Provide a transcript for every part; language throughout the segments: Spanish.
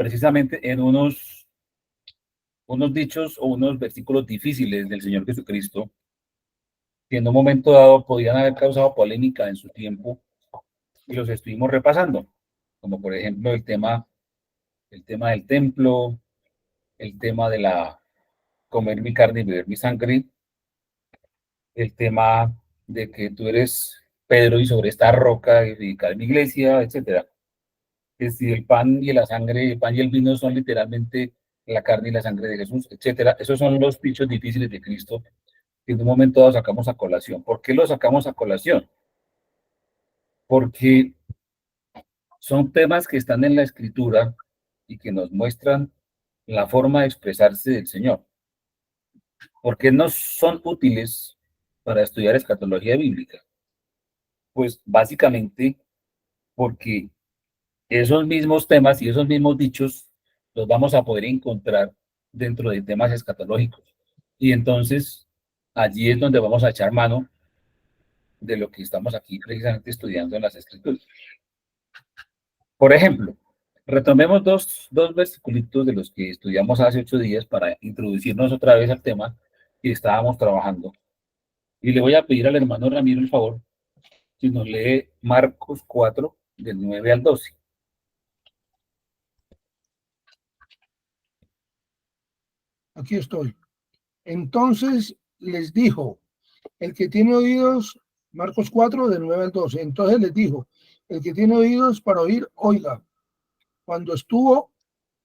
precisamente en unos dichos o unos versículos difíciles del Señor Jesucristo, que en un momento dado podían haber causado polémica en su tiempo, y los estuvimos repasando, como por ejemplo el tema del templo, el tema de la comer mi carne y beber mi sangre, el tema de que tú eres Pedro y sobre esta roca edificaré mi iglesia, etcétera. Que si el pan y la sangre, el pan y el vino son literalmente la carne y la sangre de Jesús, etcétera. Esos son los dichos difíciles de Cristo que en un momento dado sacamos a colación. ¿Por qué los sacamos a colación? Porque son temas que están en la Escritura y que nos muestran la forma de expresarse del Señor. ¿Por qué no son útiles para estudiar escatología bíblica? Pues básicamente porque esos mismos temas y esos mismos dichos los vamos a poder encontrar dentro de temas escatológicos. Y entonces allí es donde vamos a echar mano de lo que estamos aquí precisamente estudiando en las Escrituras. Por ejemplo, retomemos dos versículos de los que estudiamos hace 8 días para introducirnos otra vez al tema que estábamos trabajando. Y le voy a pedir al hermano Ramiro el favor si nos lee Marcos 4, del 9 al 12. Aquí estoy. Entonces les dijo, el que tiene oídos, Marcos 4, del 9 al 12. Entonces les dijo, el que tiene oídos para oír, oiga. Cuando estuvo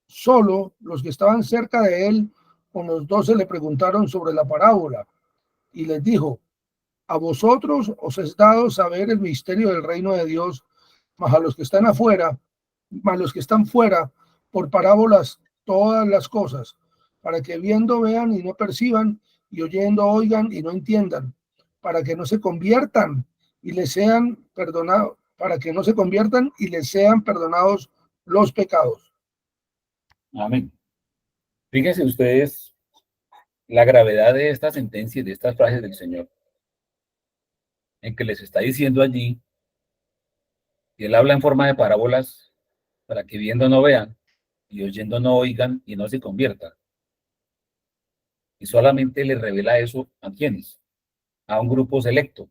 solo, los que estaban cerca de él, con los 12, le preguntaron sobre la parábola. Y les dijo, a vosotros os es dado saber el misterio del reino de Dios, mas a los que están afuera, mas los que están fuera, por parábolas todas las cosas, para que viendo vean y no perciban, y oyendo oigan y no entiendan, para que no se conviertan y les sean perdonados, para que no se conviertan y les sean perdonados los pecados. Amén. Fíjense ustedes la gravedad de esta sentencia y de estas frases del Señor, en que les está diciendo allí, y Él habla en forma de parábolas para que viendo no vean, y oyendo no oigan y no se conviertan. Y solamente le revela eso a quienes, a un grupo selecto.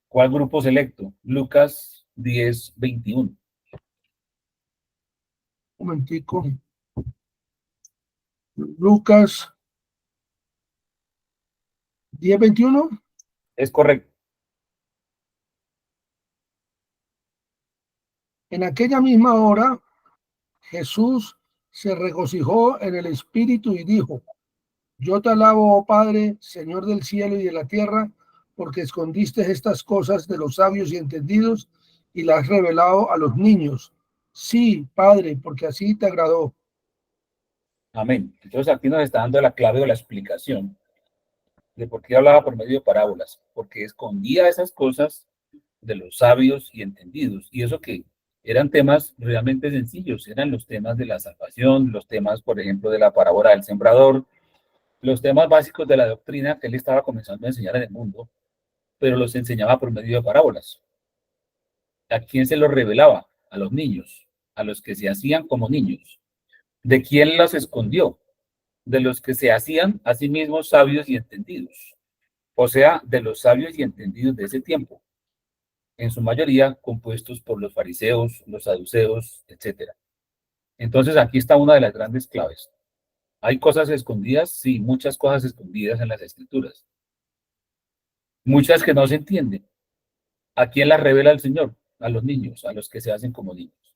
¿Cuál grupo selecto? Lucas 10, 21. Un momentico. Lucas 10, 21. Es correcto. En aquella misma hora, Jesús se regocijó en el Espíritu y dijo, yo te alabo, oh Padre, Señor del cielo y de la tierra, porque escondiste estas cosas de los sabios y entendidos y las has revelado a los niños. Sí, Padre, porque así te agradó. Amén. Entonces aquí nos está dando la clave o la explicación de por qué hablaba por medio de parábolas, porque escondía esas cosas de los sabios y entendidos. Y eso que eran temas realmente sencillos, eran los temas de la salvación, los temas, por ejemplo, de la parábola del sembrador, los temas básicos de la doctrina que él estaba comenzando a enseñar en el mundo, pero los enseñaba por medio de parábolas. ¿A quién se los revelaba? A los niños, a los que se hacían como niños. ¿De quién los escondió? De los que se hacían a sí mismos sabios y entendidos, o sea, de los sabios y entendidos de ese tiempo, en su mayoría compuestos por los fariseos, los saduceos, etc. Entonces aquí está una de las grandes claves. ¿Hay cosas escondidas? Sí, muchas cosas escondidas en las escrituras. Muchas que no se entienden. ¿A quién las revela el Señor? A los niños, a los que se hacen como niños.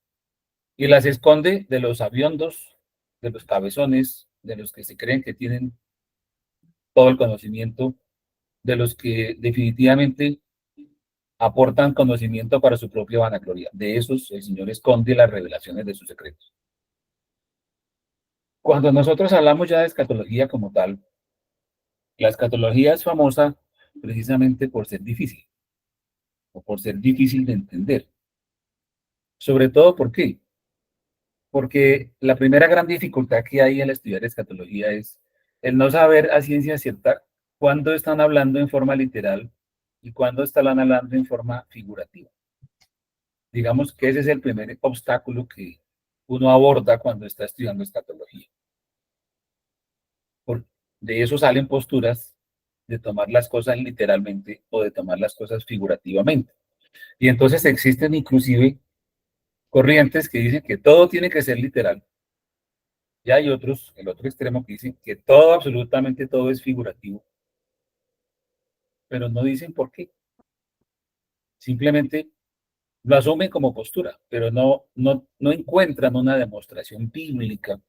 Y las esconde de los sabiondos, de los cabezones, de los que se creen que tienen todo el conocimiento, de los que definitivamente aportan conocimiento para su propia vanagloria. De esos el Señor esconde las revelaciones de sus secretos. Cuando nosotros hablamos ya de escatología como tal, la escatología es famosa precisamente por ser difícil, o por ser difícil de entender. Sobre todo, ¿por qué? Porque la primera gran dificultad que hay al estudiar escatología es el no saber a ciencia cierta cuándo están hablando en forma literal y cuándo están hablando en forma figurativa. Digamos que ese es el primer obstáculo que uno aborda cuando está estudiando escatología. De eso salen posturas de tomar las cosas literalmente o de tomar las cosas figurativamente. Y entonces existen inclusive corrientes que dicen que todo tiene que ser literal. Y hay otros, el otro extremo, que dicen que todo, absolutamente todo es figurativo, pero no dicen por qué. Simplemente lo asumen como postura, pero no encuentran una demostración bíblica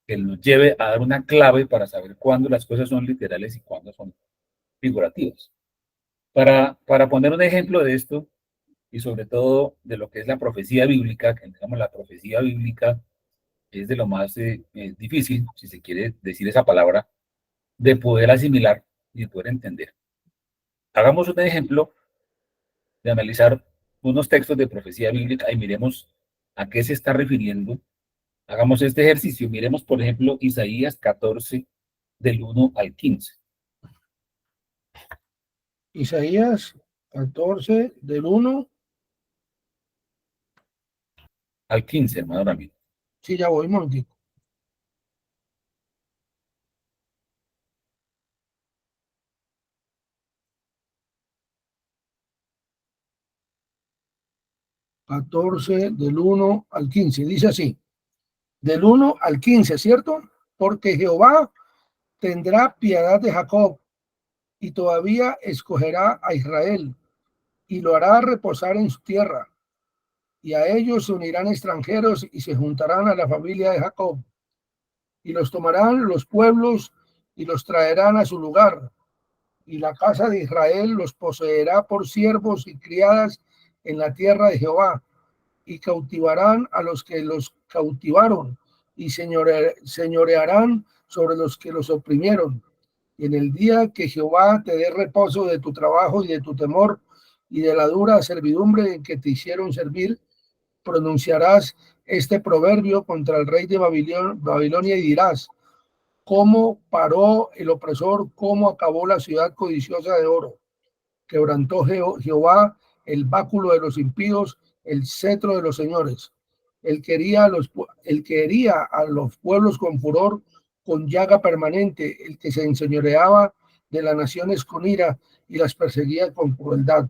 que nos lleve a dar una clave para saber cuándo las cosas son literales y cuándo son figurativas. Para poner un ejemplo de esto, y sobre todo de lo que es la profecía bíblica, que digamos la profecía bíblica es de lo más difícil, si se quiere decir esa palabra, de poder asimilar y de poder entender. Hagamos un ejemplo de analizar unos textos de profecía bíblica y miremos a qué se está refiriendo. Hagamos este ejercicio, miremos por ejemplo Isaías 14 del 1 al 15. Isaías 14, del 1. Al 15, hermano Ramiro. Sí, ya voy, un momentico. Catorce del 1 al 15. Dice así, del 1 al 15, ¿cierto? Porque Jehová tendrá piedad de Jacob y todavía escogerá a Israel y lo hará reposar en su tierra. Y a ellos se unirán extranjeros y se juntarán a la familia de Jacob. Y los tomarán los pueblos y los traerán a su lugar. Y la casa de Israel los poseerá por siervos y criadas en la tierra de Jehová. Y cautivarán a los que los cautivaron y señorearán sobre los que los oprimieron. Y en el día que Jehová te dé reposo de tu trabajo y de tu temor y de la dura servidumbre en que te hicieron servir, pronunciarás este proverbio contra el rey de Babilonia y dirás, cómo paró el opresor, cómo acabó la ciudad codiciosa de oro. Quebrantó Jehová el báculo de los impíos, el cetro de los señores. Él quería a los pueblos con furor, con llaga permanente, el que se enseñoreaba de las naciones con ira y las perseguía con crueldad.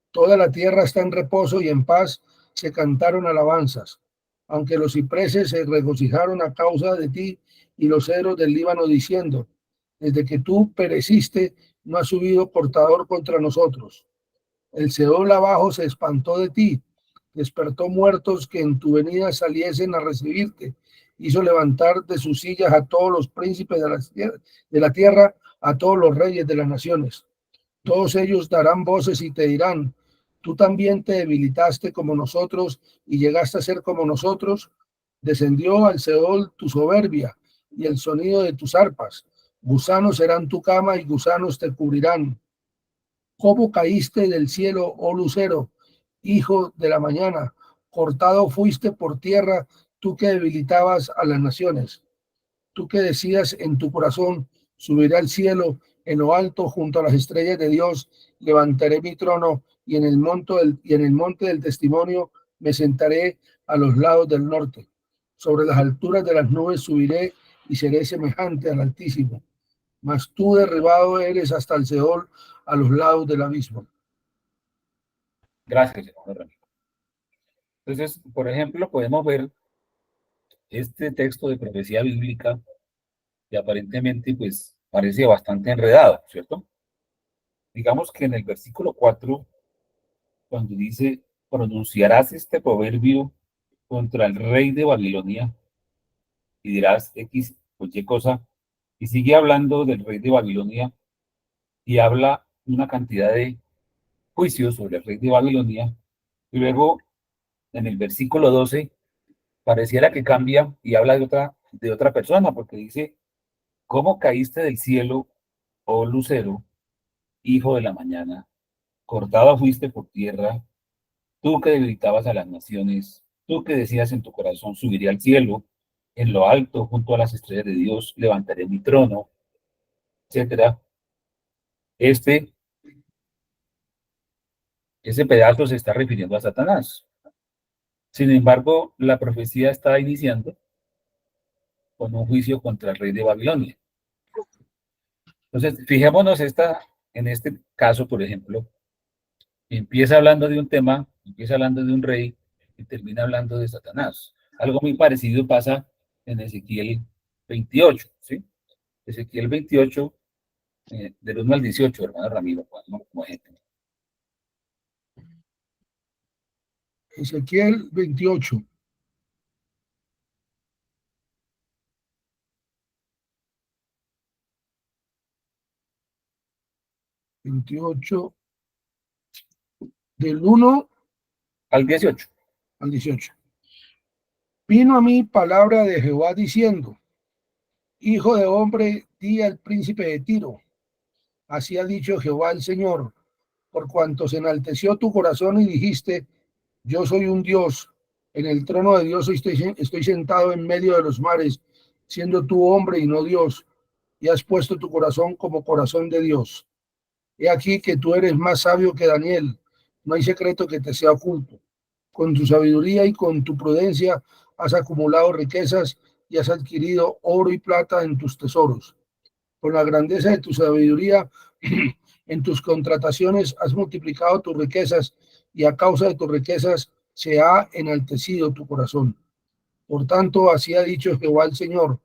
Toda la tierra está en reposo y en paz se cantaron alabanzas. Aunque los cipreses se regocijaron a causa de ti y los cedros del Líbano diciendo, desde que tú pereciste, no ha subido portador contra nosotros. El Seol abajo se espantó de ti, despertó muertos que en tu venida saliesen a recibirte, hizo levantar de sus sillas a todos los príncipes de la tierra, a todos los reyes de las naciones. Todos ellos darán voces y te dirán, tú también te debilitaste como nosotros y llegaste a ser como nosotros. Descendió al Seol tu soberbia y el sonido de tus arpas. Gusanos serán tu cama y gusanos te cubrirán. ¿Cómo caíste del cielo, oh lucero, hijo de la mañana? Cortado fuiste por tierra, tú que debilitabas a las naciones. Tú que decías en tu corazón, subiré al cielo, en lo alto, junto a las estrellas de Dios, levantaré mi trono y en el monte del testimonio me sentaré a los lados del norte. Sobre las alturas de las nubes subiré y seré semejante al Altísimo. Mas tú derribado eres hasta el Seol, a los lados del abismo. Gracias, hermano Ramiro. Entonces, por ejemplo, podemos ver este texto de profecía bíblica que aparentemente pues parece bastante enredado, ¿cierto? Digamos que en el versículo 4, cuando dice, pronunciarás este proverbio contra el rey de Babilonia y dirás X o Y cosa, y sigue hablando del rey de Babilonia y habla una cantidad de juicios sobre el rey de Babilonia, y luego en el versículo 12 pareciera que cambia y habla de otra persona, porque dice, ¿cómo caíste del cielo, oh lucero, hijo de la mañana? Cortada fuiste por tierra, tú que debilitabas a las naciones, tú que decías en tu corazón, subiré al cielo, en lo alto, junto a las estrellas de Dios, levantaré mi trono, etcétera. Este, ese pedazo se está refiriendo a Satanás. Sin embargo, la profecía está iniciando con un juicio contra el rey de Babilonia. Entonces, fijémonos en este caso, por ejemplo, empieza hablando de un tema, empieza hablando de un rey y termina hablando de Satanás. Algo muy parecido pasa en Ezequiel 28, ¿sí? Ezequiel 28, del 1 al 18, hermano Ramiro, como ejemplo. Ezequiel 28. Del 1 Al 18. al 18. Vino a mí palabra de Jehová diciendo, Hijo de hombre, di al príncipe de Tiro, así ha dicho Jehová el Señor, por cuanto se enalteció tu corazón y dijiste, yo soy un Dios, en el trono de Dios estoy sentado en medio de los mares, siendo tú hombre y no Dios, y has puesto tu corazón como corazón de Dios. He aquí que tú eres más sabio que Daniel, no hay secreto que te sea oculto. Con tu sabiduría y con tu prudencia has acumulado riquezas y has adquirido oro y plata en tus tesoros. Con la grandeza de tu sabiduría en tus contrataciones has multiplicado tus riquezas y a causa de tus riquezas se ha enaltecido tu corazón. Por tanto, así ha dicho Jehová el Señor,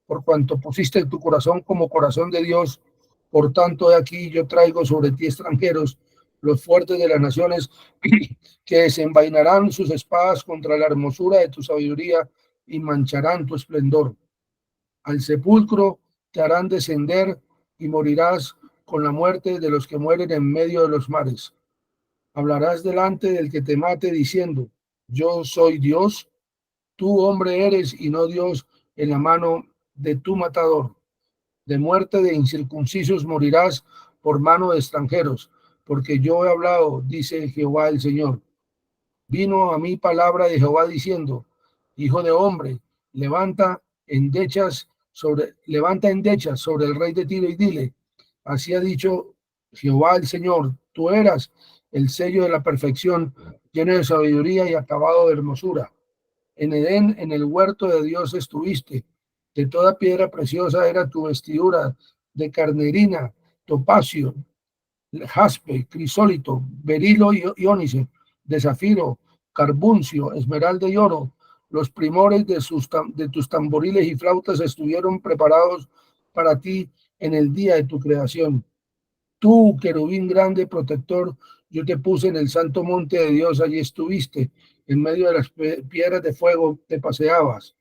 por cuanto pusiste tu corazón como corazón de Dios, por tanto de aquí yo traigo sobre ti extranjeros, los fuertes de las naciones, que desenvainarán sus espadas contra la hermosura de tu sabiduría y mancharán tu esplendor. Al sepulcro te harán descender y morirás con la muerte de los que mueren en medio de los mares. Hablarás delante del que te mate diciendo, yo soy Dios, tú hombre eres y no Dios en la mano de tu matador. De muerte de incircuncisos morirás por mano de extranjeros, porque yo he hablado, dice Jehová el Señor. Vino a mí palabra de Jehová diciendo, Hijo de hombre, levanta endechas sobre el rey de Tiro y dile, así ha dicho Jehová el Señor, tú eras el sello de la perfección, lleno de sabiduría y acabado de hermosura. En Edén, en el huerto de Dios estuviste. De toda piedra preciosa era tu vestidura, de carnerina, topacio, jaspe, crisólito, berilo y ónice, de zafiro, carbuncio, esmeralda y oro. Los primores de tus tamboriles y flautas estuvieron preparados para ti en el día de tu creación. Tú, querubín grande, protector, yo te puse en el santo monte de Dios, allí estuviste, en medio de las piedras de fuego te paseabas.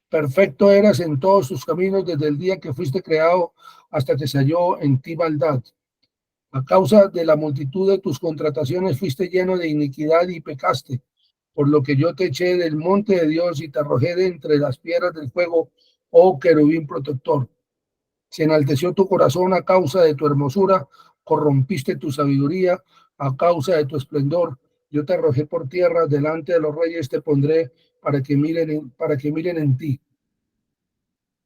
Perfecto eras en todos tus caminos desde el día que fuiste creado hasta que se halló en ti maldad. A causa de la multitud de tus contrataciones fuiste lleno de iniquidad y pecaste, por lo que yo te eché del monte de Dios y te arrojé de entre las piedras del fuego, oh querubín protector. Se enalteció tu corazón a causa de tu hermosura, corrompiste tu sabiduría a causa de tu esplendor. Yo te arrojé por tierra, delante de los reyes te pondré para que miren en ti.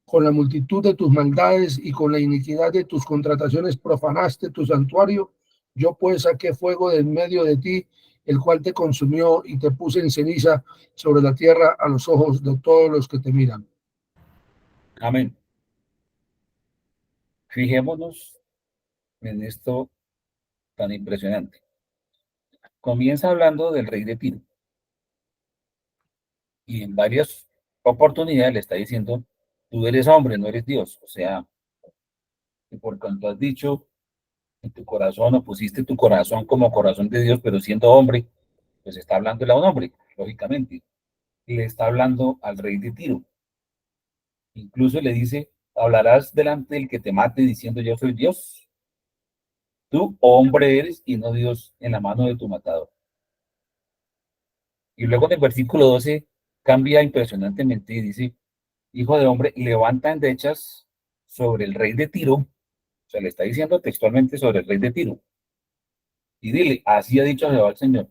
Con la multitud de tus maldades y con la iniquidad de tus contrataciones profanaste tu santuario. Yo pues saqué fuego de en medio de ti, el cual te consumió y te puse en ceniza sobre la tierra a los ojos de todos los que te miran. Amén. Fijémonos en esto tan impresionante. Comienza hablando del rey de Tiro y en varias oportunidades le está diciendo, tú eres hombre, no eres Dios. O sea, que por cuanto has dicho en tu corazón o pusiste tu corazón como corazón de Dios, pero siendo hombre, pues está hablando a un hombre, lógicamente. Y le está hablando al rey de Tiro. Incluso le dice, hablarás delante del que te mate diciendo yo soy Dios. Tú hombre eres y no Dios en la mano de tu matador. Y luego en el versículo 12 cambia impresionantemente y dice, hijo de hombre, levanta endechas sobre el rey de Tiro. O sea, le está diciendo textualmente sobre el rey de Tiro. Y dile, así ha dicho Jehová el Señor,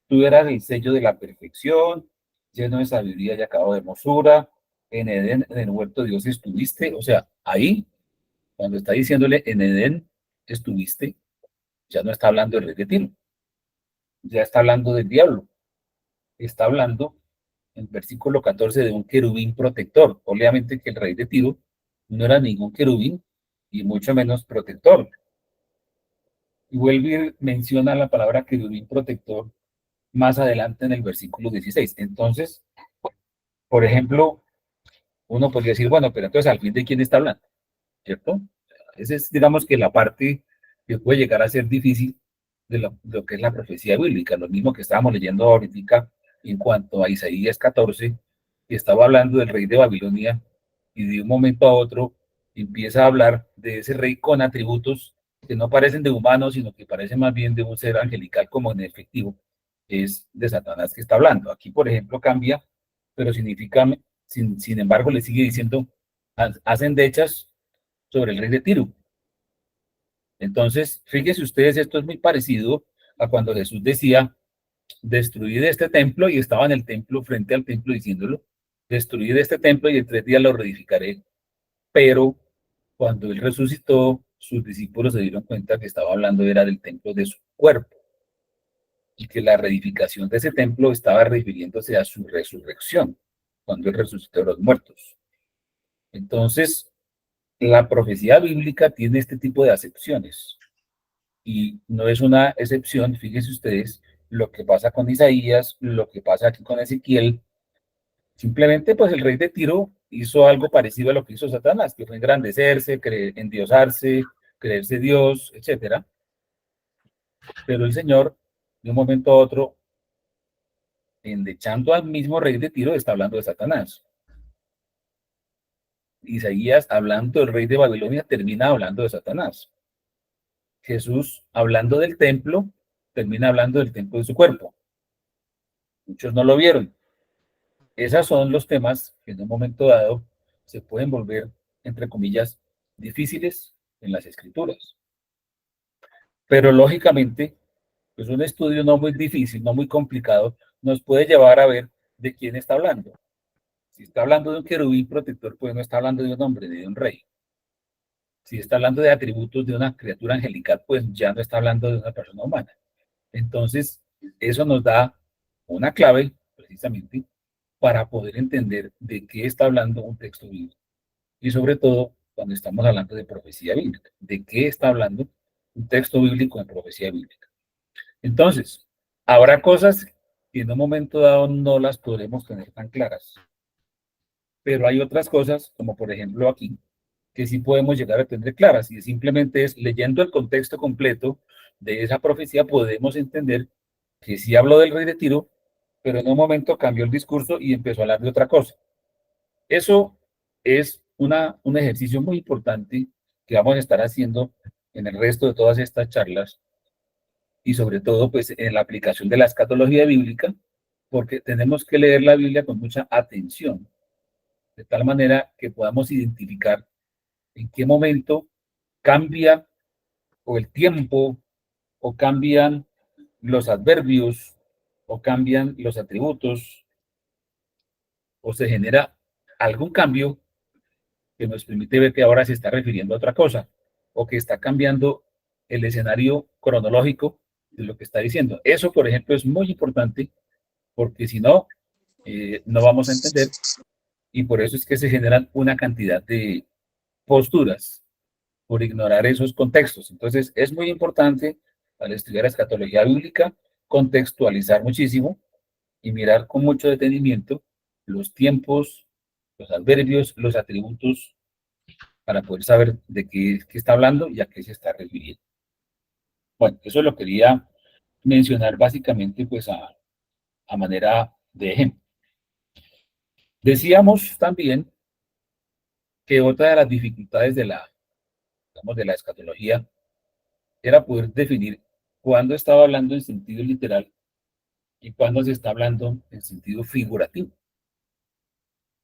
tú eras el sello de la perfección, lleno de sabiduría y acabado de hermosura, en Edén, en el huerto de Dios estuviste, o sea, ahí, cuando está diciéndole en Edén estuviste, ya no está hablando del rey de Tiro, ya está hablando del diablo. está hablando en el versículo 14 de un querubín protector. Obviamente que el rey de Tiro no era ningún querubín y mucho menos protector. Y vuelve y menciona la palabra querubín protector más adelante en el versículo 16. Entonces, por ejemplo, uno podría decir, bueno, pero entonces al fin de quién está hablando, ¿cierto? Esa es, digamos que la parte que puede llegar a ser difícil de lo que es la profecía bíblica, lo mismo que estábamos leyendo ahorita en cuanto a Isaías 14, que estaba hablando del rey de Babilonia y de un momento a otro empieza a hablar de ese rey con atributos que no parecen de humanos, sino que parecen más bien de un ser angelical como en efectivo, es de Satanás que está hablando. Aquí, por ejemplo, cambia, pero significa, sin embargo, le sigue diciendo, hacen dechas sobre el rey de Tiro. Entonces, fíjense ustedes, esto es muy parecido a cuando Jesús decía, destruid este templo, y estaba en el templo, frente al templo, diciéndolo, destruid este templo y en 3 días lo reedificaré. Pero cuando él resucitó, sus discípulos se dieron cuenta que estaba hablando era del templo de su cuerpo y que la reedificación de ese templo estaba refiriéndose a su resurrección, cuando él resucitó de los muertos. Entonces, la profecía bíblica tiene este tipo de acepciones. Y no es una excepción, fíjense ustedes, lo que pasa con Isaías, lo que pasa aquí con Ezequiel. Simplemente, pues el rey de Tiro hizo algo parecido a lo que hizo Satanás, que fue engrandecerse, endiosarse, creerse Dios, etcétera. Pero el Señor, de un momento a otro, endechando al mismo rey de Tiro, está hablando de Satanás. Isaías, hablando del rey de Babilonia, termina hablando de Satanás. Jesús, hablando del templo, termina hablando del templo de su cuerpo. Muchos no lo vieron. Esos son los temas que en un momento dado se pueden volver, entre comillas, difíciles en las escrituras. Pero lógicamente, pues un estudio no muy difícil, no muy complicado, nos puede llevar a ver de quién está hablando. Si está hablando de un querubín protector, pues no está hablando de un hombre, ni de un rey. Si está hablando de atributos de una criatura angelical, pues ya no está hablando de una persona humana. Entonces, eso nos da una clave, precisamente, para poder entender de qué está hablando un texto bíblico. Y sobre todo, cuando estamos hablando de profecía bíblica, de qué está hablando un texto bíblico en profecía bíblica. Entonces, habrá cosas que en un momento dado no las podremos tener tan claras, pero hay otras cosas, como por ejemplo aquí, que sí podemos llegar a tener claras, y simplemente es leyendo el contexto completo de esa profecía podemos entender que sí habló del rey de Tiro, pero en un momento cambió el discurso y empezó a hablar de otra cosa. Eso es un ejercicio muy importante que vamos a estar haciendo en el resto de todas estas charlas y sobre todo pues en la aplicación de la escatología bíblica, porque tenemos que leer la Biblia con mucha atención, de tal manera que podamos identificar en qué momento cambia o el tiempo o cambian los adverbios o cambian los atributos o se genera algún cambio que nos permite ver que ahora se está refiriendo a otra cosa o que está cambiando el escenario cronológico de lo que está diciendo. Eso, por ejemplo, es muy importante porque si no, no vamos a entender y por eso es que se generan una cantidad de posturas por ignorar esos contextos. Entonces, es muy importante al estudiar escatología bíblica contextualizar muchísimo y mirar con mucho detenimiento los tiempos, los adverbios, los atributos para poder saber de qué está hablando y a qué se está refiriendo. Bueno, eso lo quería mencionar básicamente pues a manera de ejemplo. Decíamos también que otra de las dificultades digamos, de la escatología era poder definir cuándo estaba hablando en sentido literal y cuándo se está hablando en sentido figurativo.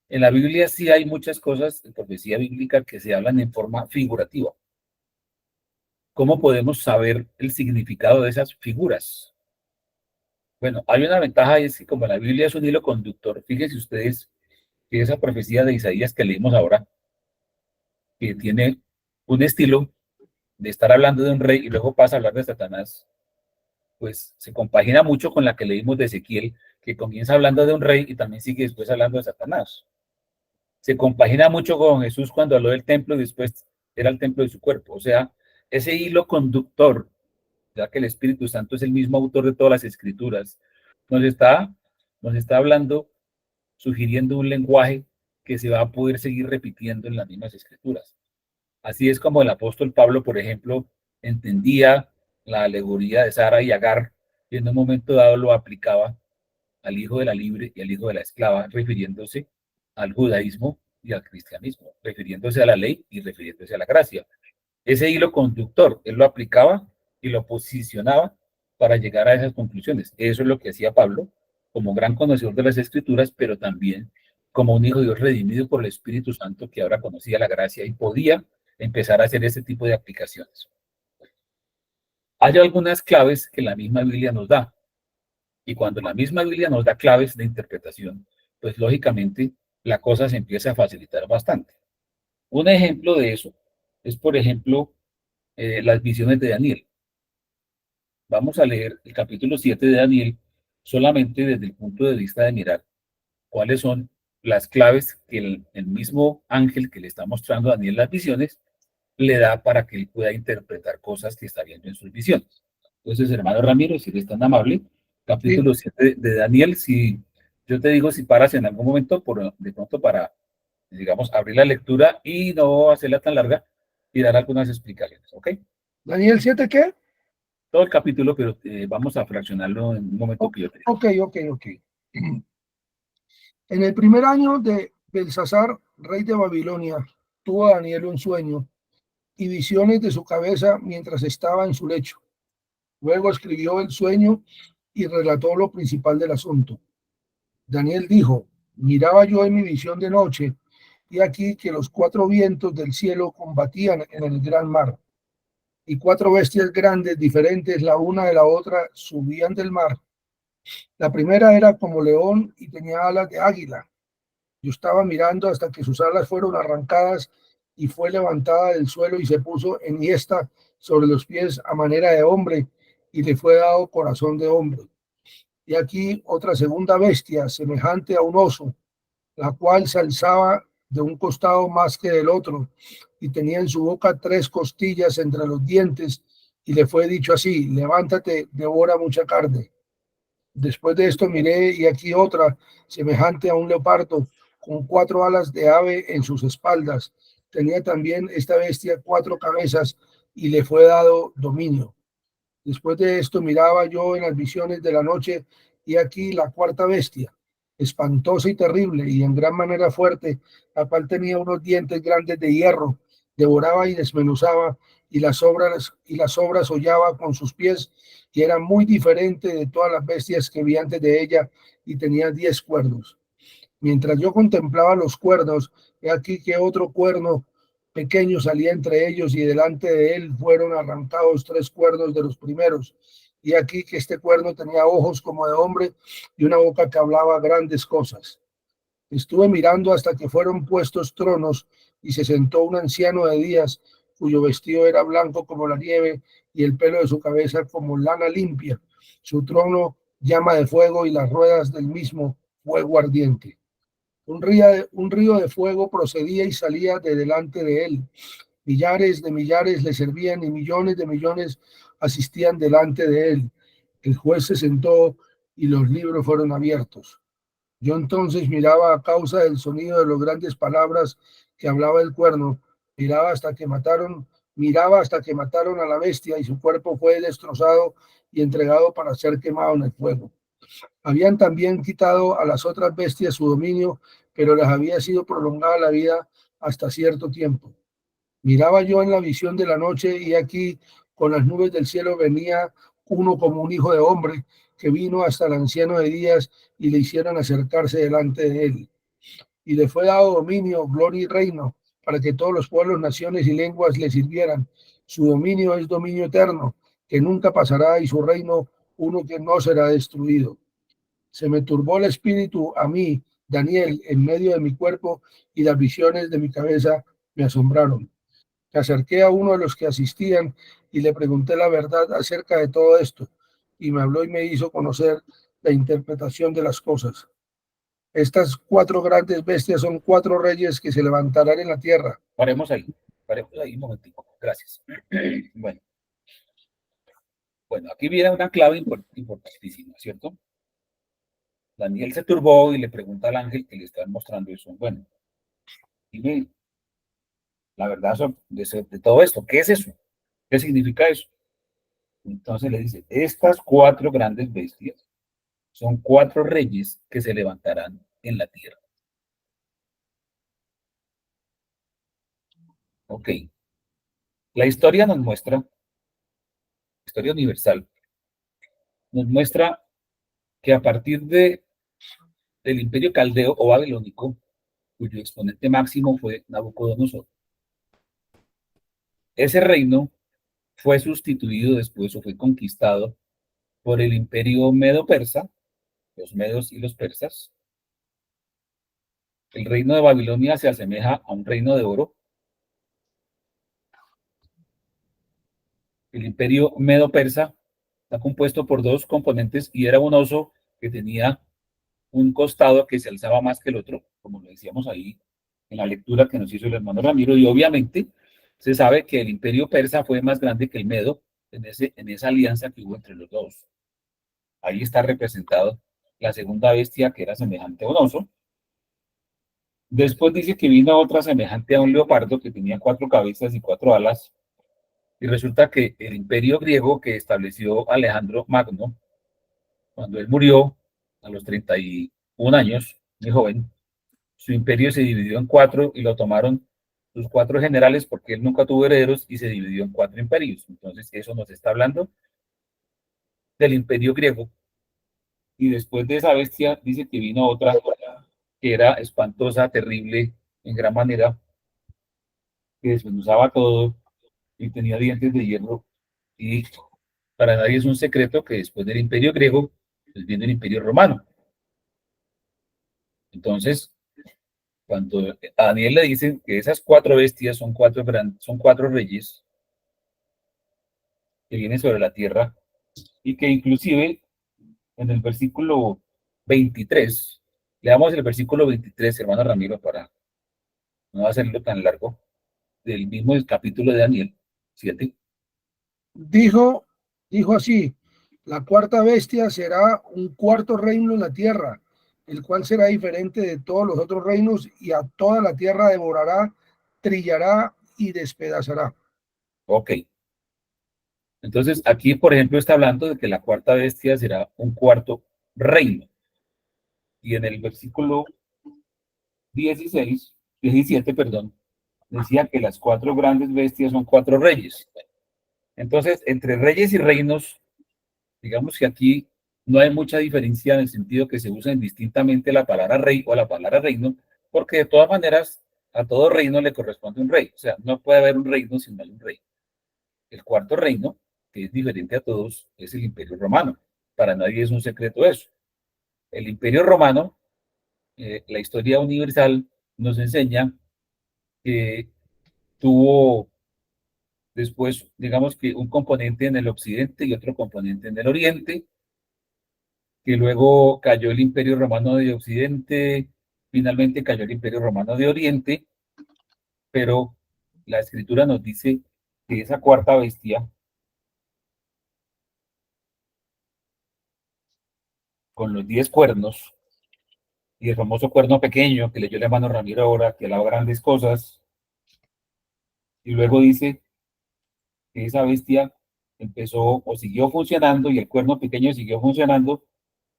En la Biblia sí hay muchas cosas de profecía bíblica que se hablan en forma figurativa. ¿Cómo podemos saber el significado de esas figuras? Bueno, hay una ventaja y es que como la Biblia es un hilo conductor, fíjense ustedes que esa profecía de Isaías que leímos ahora, que tiene un estilo de estar hablando de un rey y luego pasa a hablar de Satanás, pues se compagina mucho con la que leímos de Ezequiel, que comienza hablando de un rey y también sigue después hablando de Satanás. Se compagina mucho con Jesús cuando habló del templo y después era el templo de su cuerpo. O sea, ese hilo conductor, ya que el Espíritu Santo es el mismo autor de todas las escrituras, nos está, nos está hablando, sugiriendo un lenguaje que se va a poder seguir repitiendo en las mismas escrituras. Así es como el apóstol Pablo, por ejemplo, entendía la alegoría de Sara y Agar y en un momento dado lo aplicaba al hijo de la libre y al hijo de la esclava, refiriéndose al judaísmo y al cristianismo, refiriéndose a la ley y refiriéndose a la gracia. Ese hilo conductor, él lo aplicaba y lo posicionaba para llegar a esas conclusiones. Eso es lo que hacía Pablo como gran conocedor de las escrituras, pero también como un hijo de Dios redimido por el Espíritu Santo que ahora conocía la gracia y podía empezar a hacer ese tipo de aplicaciones. Hay algunas claves que la misma Biblia nos da, y cuando la misma Biblia nos da claves de interpretación, pues lógicamente la cosa se empieza a facilitar bastante. Un ejemplo de eso es, por ejemplo, las visiones de Daniel. Vamos a leer el capítulo 7 de Daniel solamente desde el punto de vista de mirar cuáles son las claves que el mismo ángel que le está mostrando a Daniel las visiones le da para que él pueda interpretar cosas que está viendo en sus visiones. Entonces, hermano Ramiro, si eres tan amable, Sí, capítulo 7 de Daniel, si yo te digo si paras en algún momento, de pronto para, digamos, abrir la lectura y no hacerla tan larga y dar algunas explicaciones, ¿ok? Daniel 7, ¿qué? Todo el capítulo, pero vamos a fraccionarlo en un momento que yo te diga. Ok. En el primer año de Belsasar, rey de Babilonia, tuvo Daniel un sueño y visiones de su cabeza mientras estaba en su lecho. Luego escribió el sueño y relató lo principal del asunto. Daniel dijo, miraba yo en mi visión de noche, y aquí que los cuatro vientos del cielo combatían en el gran mar, y cuatro bestias grandes, diferentes la una de la otra, subían del mar. La primera era como león y tenía alas de águila. Yo estaba mirando hasta que sus alas fueron arrancadas y fue levantada del suelo y se puso enhiesta sobre los pies a manera de hombre y le fue dado corazón de hombre. Y aquí otra segunda bestia, semejante a un oso, la cual se alzaba de un costado más que del otro y tenía en su boca tres costillas entre los dientes y le fue dicho así, levántate, devora mucha carne. Después de esto miré y aquí otra, semejante a un leopardo, con cuatro alas de ave en sus espaldas. Tenía también esta bestia cuatro cabezas y le fue dado dominio. Después de esto miraba yo en las visiones de la noche y aquí la cuarta bestia, espantosa y terrible y en gran manera fuerte, la cual tenía unos dientes grandes de hierro, devoraba y desmenuzaba y las obras hollaba con sus pies y era muy diferente de todas las bestias que vi antes de ella y tenía 10 cuernos. Mientras yo contemplaba los cuernos, he aquí que otro cuerno pequeño salía entre ellos y delante de él fueron arrancados tres cuernos de los primeros. Y aquí que este cuerno tenía ojos como de hombre y una boca que hablaba grandes cosas. Estuve mirando hasta que fueron puestos tronos y se sentó un anciano de días cuyo vestido era blanco como la nieve y el pelo de su cabeza como lana limpia. Su trono llama de fuego y las ruedas del mismo fuego ardiente. Un río de fuego procedía y salía de delante de él. Millares de millares le servían y millones de millones asistían delante de él. El juez se sentó y los libros fueron abiertos. Yo entonces miraba a causa del sonido de las grandes palabras que hablaba el cuerno, miraba hasta que mataron a la bestia y su cuerpo fue destrozado y entregado para ser quemado en el fuego. Habían también quitado a las otras bestias su dominio, pero les había sido prolongada la vida hasta cierto tiempo. Miraba yo en la visión de la noche y aquí con las nubes del cielo venía uno como un hijo de hombre que vino hasta el anciano de días y le hicieron acercarse delante de él. Y le fue dado dominio, gloria y reino para que todos los pueblos, naciones y lenguas le sirvieran. Su dominio es dominio eterno, que nunca pasará y su reino uno que no será destruido. Se me turbó el espíritu a mí, Daniel, en medio de mi cuerpo y las visiones de mi cabeza me asombraron. Me acerqué a uno de los que asistían y le pregunté la verdad acerca de todo esto y me habló y me hizo conocer la interpretación de las cosas. Estas cuatro grandes bestias son cuatro reyes que se levantarán en la tierra. Paremos ahí un momentico. Gracias. Bueno, aquí viene una clave importantísima, ¿cierto? Daniel se turbó y le pregunta al ángel que le están mostrando eso. Bueno, dime la verdad de todo esto. ¿Qué es eso? ¿Qué significa eso? Entonces le dice, estas cuatro grandes bestias son cuatro reyes que se levantarán en la tierra. Ok. La historia nos muestra, historia universal, nos muestra que a partir del imperio caldeo o babilónico, cuyo exponente máximo fue Nabucodonosor, ese reino fue sustituido después o fue conquistado por el imperio medo-persa, los medos y los persas. El reino de Babilonia se asemeja a un reino de oro. El imperio medo-persa está compuesto por dos componentes y era un oso que tenía un costado que se alzaba más que el otro, como lo decíamos ahí en la lectura que nos hizo el hermano Ramiro, y obviamente se sabe que el imperio persa fue más grande que el medo en esa alianza que hubo entre los dos. Ahí está representado la segunda bestia que era semejante a un oso. Después dice que vino otra semejante a un leopardo que tenía cuatro cabezas y cuatro alas. Y resulta que el imperio griego que estableció Alejandro Magno, cuando él murió a los 31 años, muy joven, su imperio se dividió en cuatro y lo tomaron sus cuatro generales porque él nunca tuvo herederos y se dividió en cuatro imperios. Entonces eso nos está hablando del imperio griego. Y después de esa bestia dice que vino otra que era espantosa, terrible, en gran manera, que desmenuzaba todo y tenía dientes de hierro. Y para nadie es un secreto que después del imperio griego, pues viene el imperio romano. Entonces, cuando a Daniel le dicen que esas cuatro bestias son cuatro reyes que vienen sobre la tierra y que inclusive en el versículo 23, leamos el versículo 23, hermano Ramiro, para no hacerlo tan largo, del mismo capítulo de Daniel 7. Dijo así, la cuarta bestia será un cuarto reino en la tierra, el cual será diferente de todos los otros reinos y a toda la tierra devorará, trillará y despedazará. Ok. Entonces, aquí, por ejemplo, está hablando de que la cuarta bestia será un cuarto reino. Y en el versículo 17, perdón, decía que las cuatro grandes bestias son cuatro reyes. Entonces, entre reyes y reinos, digamos que aquí no hay mucha diferencia en el sentido que se usa indistintamente la palabra rey o la palabra reino, porque de todas maneras a todo reino le corresponde un rey. O sea, no puede haber un reino sin un rey. El cuarto reino, que es diferente a todos, es el Imperio Romano. Para nadie es un secreto eso. El Imperio Romano, la historia universal nos enseña que tuvo después, digamos que un componente en el occidente y otro componente en el oriente, que luego cayó el Imperio Romano de Occidente, finalmente cayó el Imperio Romano de Oriente, pero la escritura nos dice que esa cuarta bestia, con los 10 cuernos, y el famoso cuerno pequeño que leyó el hermano Ramiro ahora, que alaba grandes cosas, y luego dice que esa bestia empezó o siguió funcionando y el cuerno pequeño siguió funcionando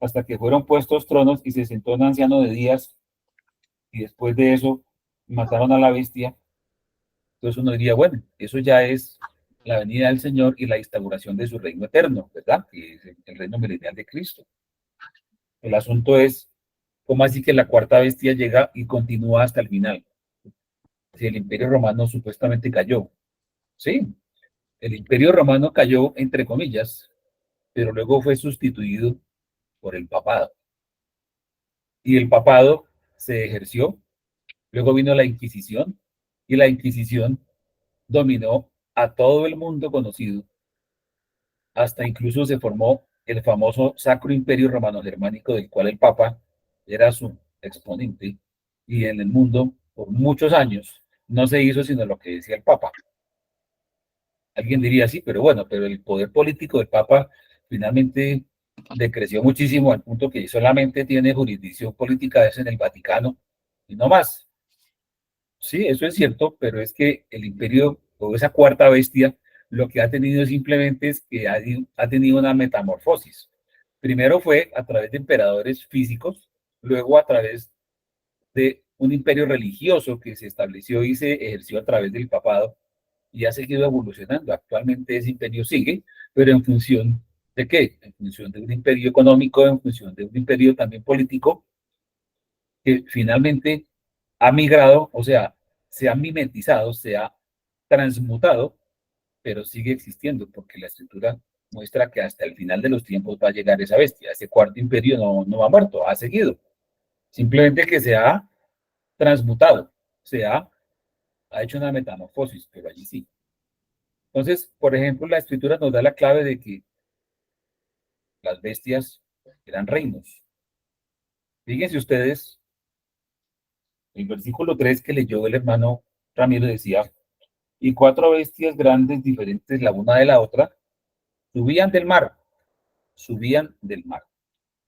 hasta que fueron puestos tronos y se sentó un anciano de días y después de eso mataron a la bestia. Entonces uno diría, bueno, eso ya es la venida del Señor y la instauración de su reino eterno, ¿verdad? Que es el reino milenial de Cristo. El asunto es, ¿cómo así que la cuarta bestia llega y continúa hasta el final? Si el imperio romano supuestamente cayó. Sí, el imperio romano cayó, entre comillas, pero luego fue sustituido por el papado. Y el papado se ejerció, luego vino la Inquisición, y la Inquisición dominó a todo el mundo conocido, hasta incluso se formó el famoso Sacro Imperio Romano-Germánico, del cual el Papa era su exponente, y en el mundo, por muchos años, no se hizo sino lo que decía el Papa. Alguien diría sí, pero bueno, pero el poder político del Papa finalmente decreció muchísimo al punto que solamente tiene jurisdicción política es en el Vaticano y no más. Sí, eso es cierto, pero es que el imperio o esa cuarta bestia lo que ha tenido simplemente es que ha tenido una metamorfosis. Primero fue a través de emperadores físicos, luego a través de un imperio religioso que se estableció y se ejerció a través del papado y ha seguido evolucionando. Actualmente ese imperio sigue, pero en función de qué? En función de un imperio económico, en función de un imperio también político, que finalmente ha migrado, o sea, se ha mimetizado, se ha transmutado, pero sigue existiendo, porque la escritura muestra que hasta el final de los tiempos va a llegar esa bestia. Ese cuarto imperio no ha muerto, ha seguido. Simplemente que se ha transmutado, ha hecho una metamorfosis, pero allí sí. Entonces, por ejemplo, la escritura nos da la clave de que las bestias eran reinos. Fíjense ustedes, el versículo 3 que leyó el hermano Ramiro decía, y cuatro bestias grandes diferentes la una de la otra, subían del mar, subían del mar.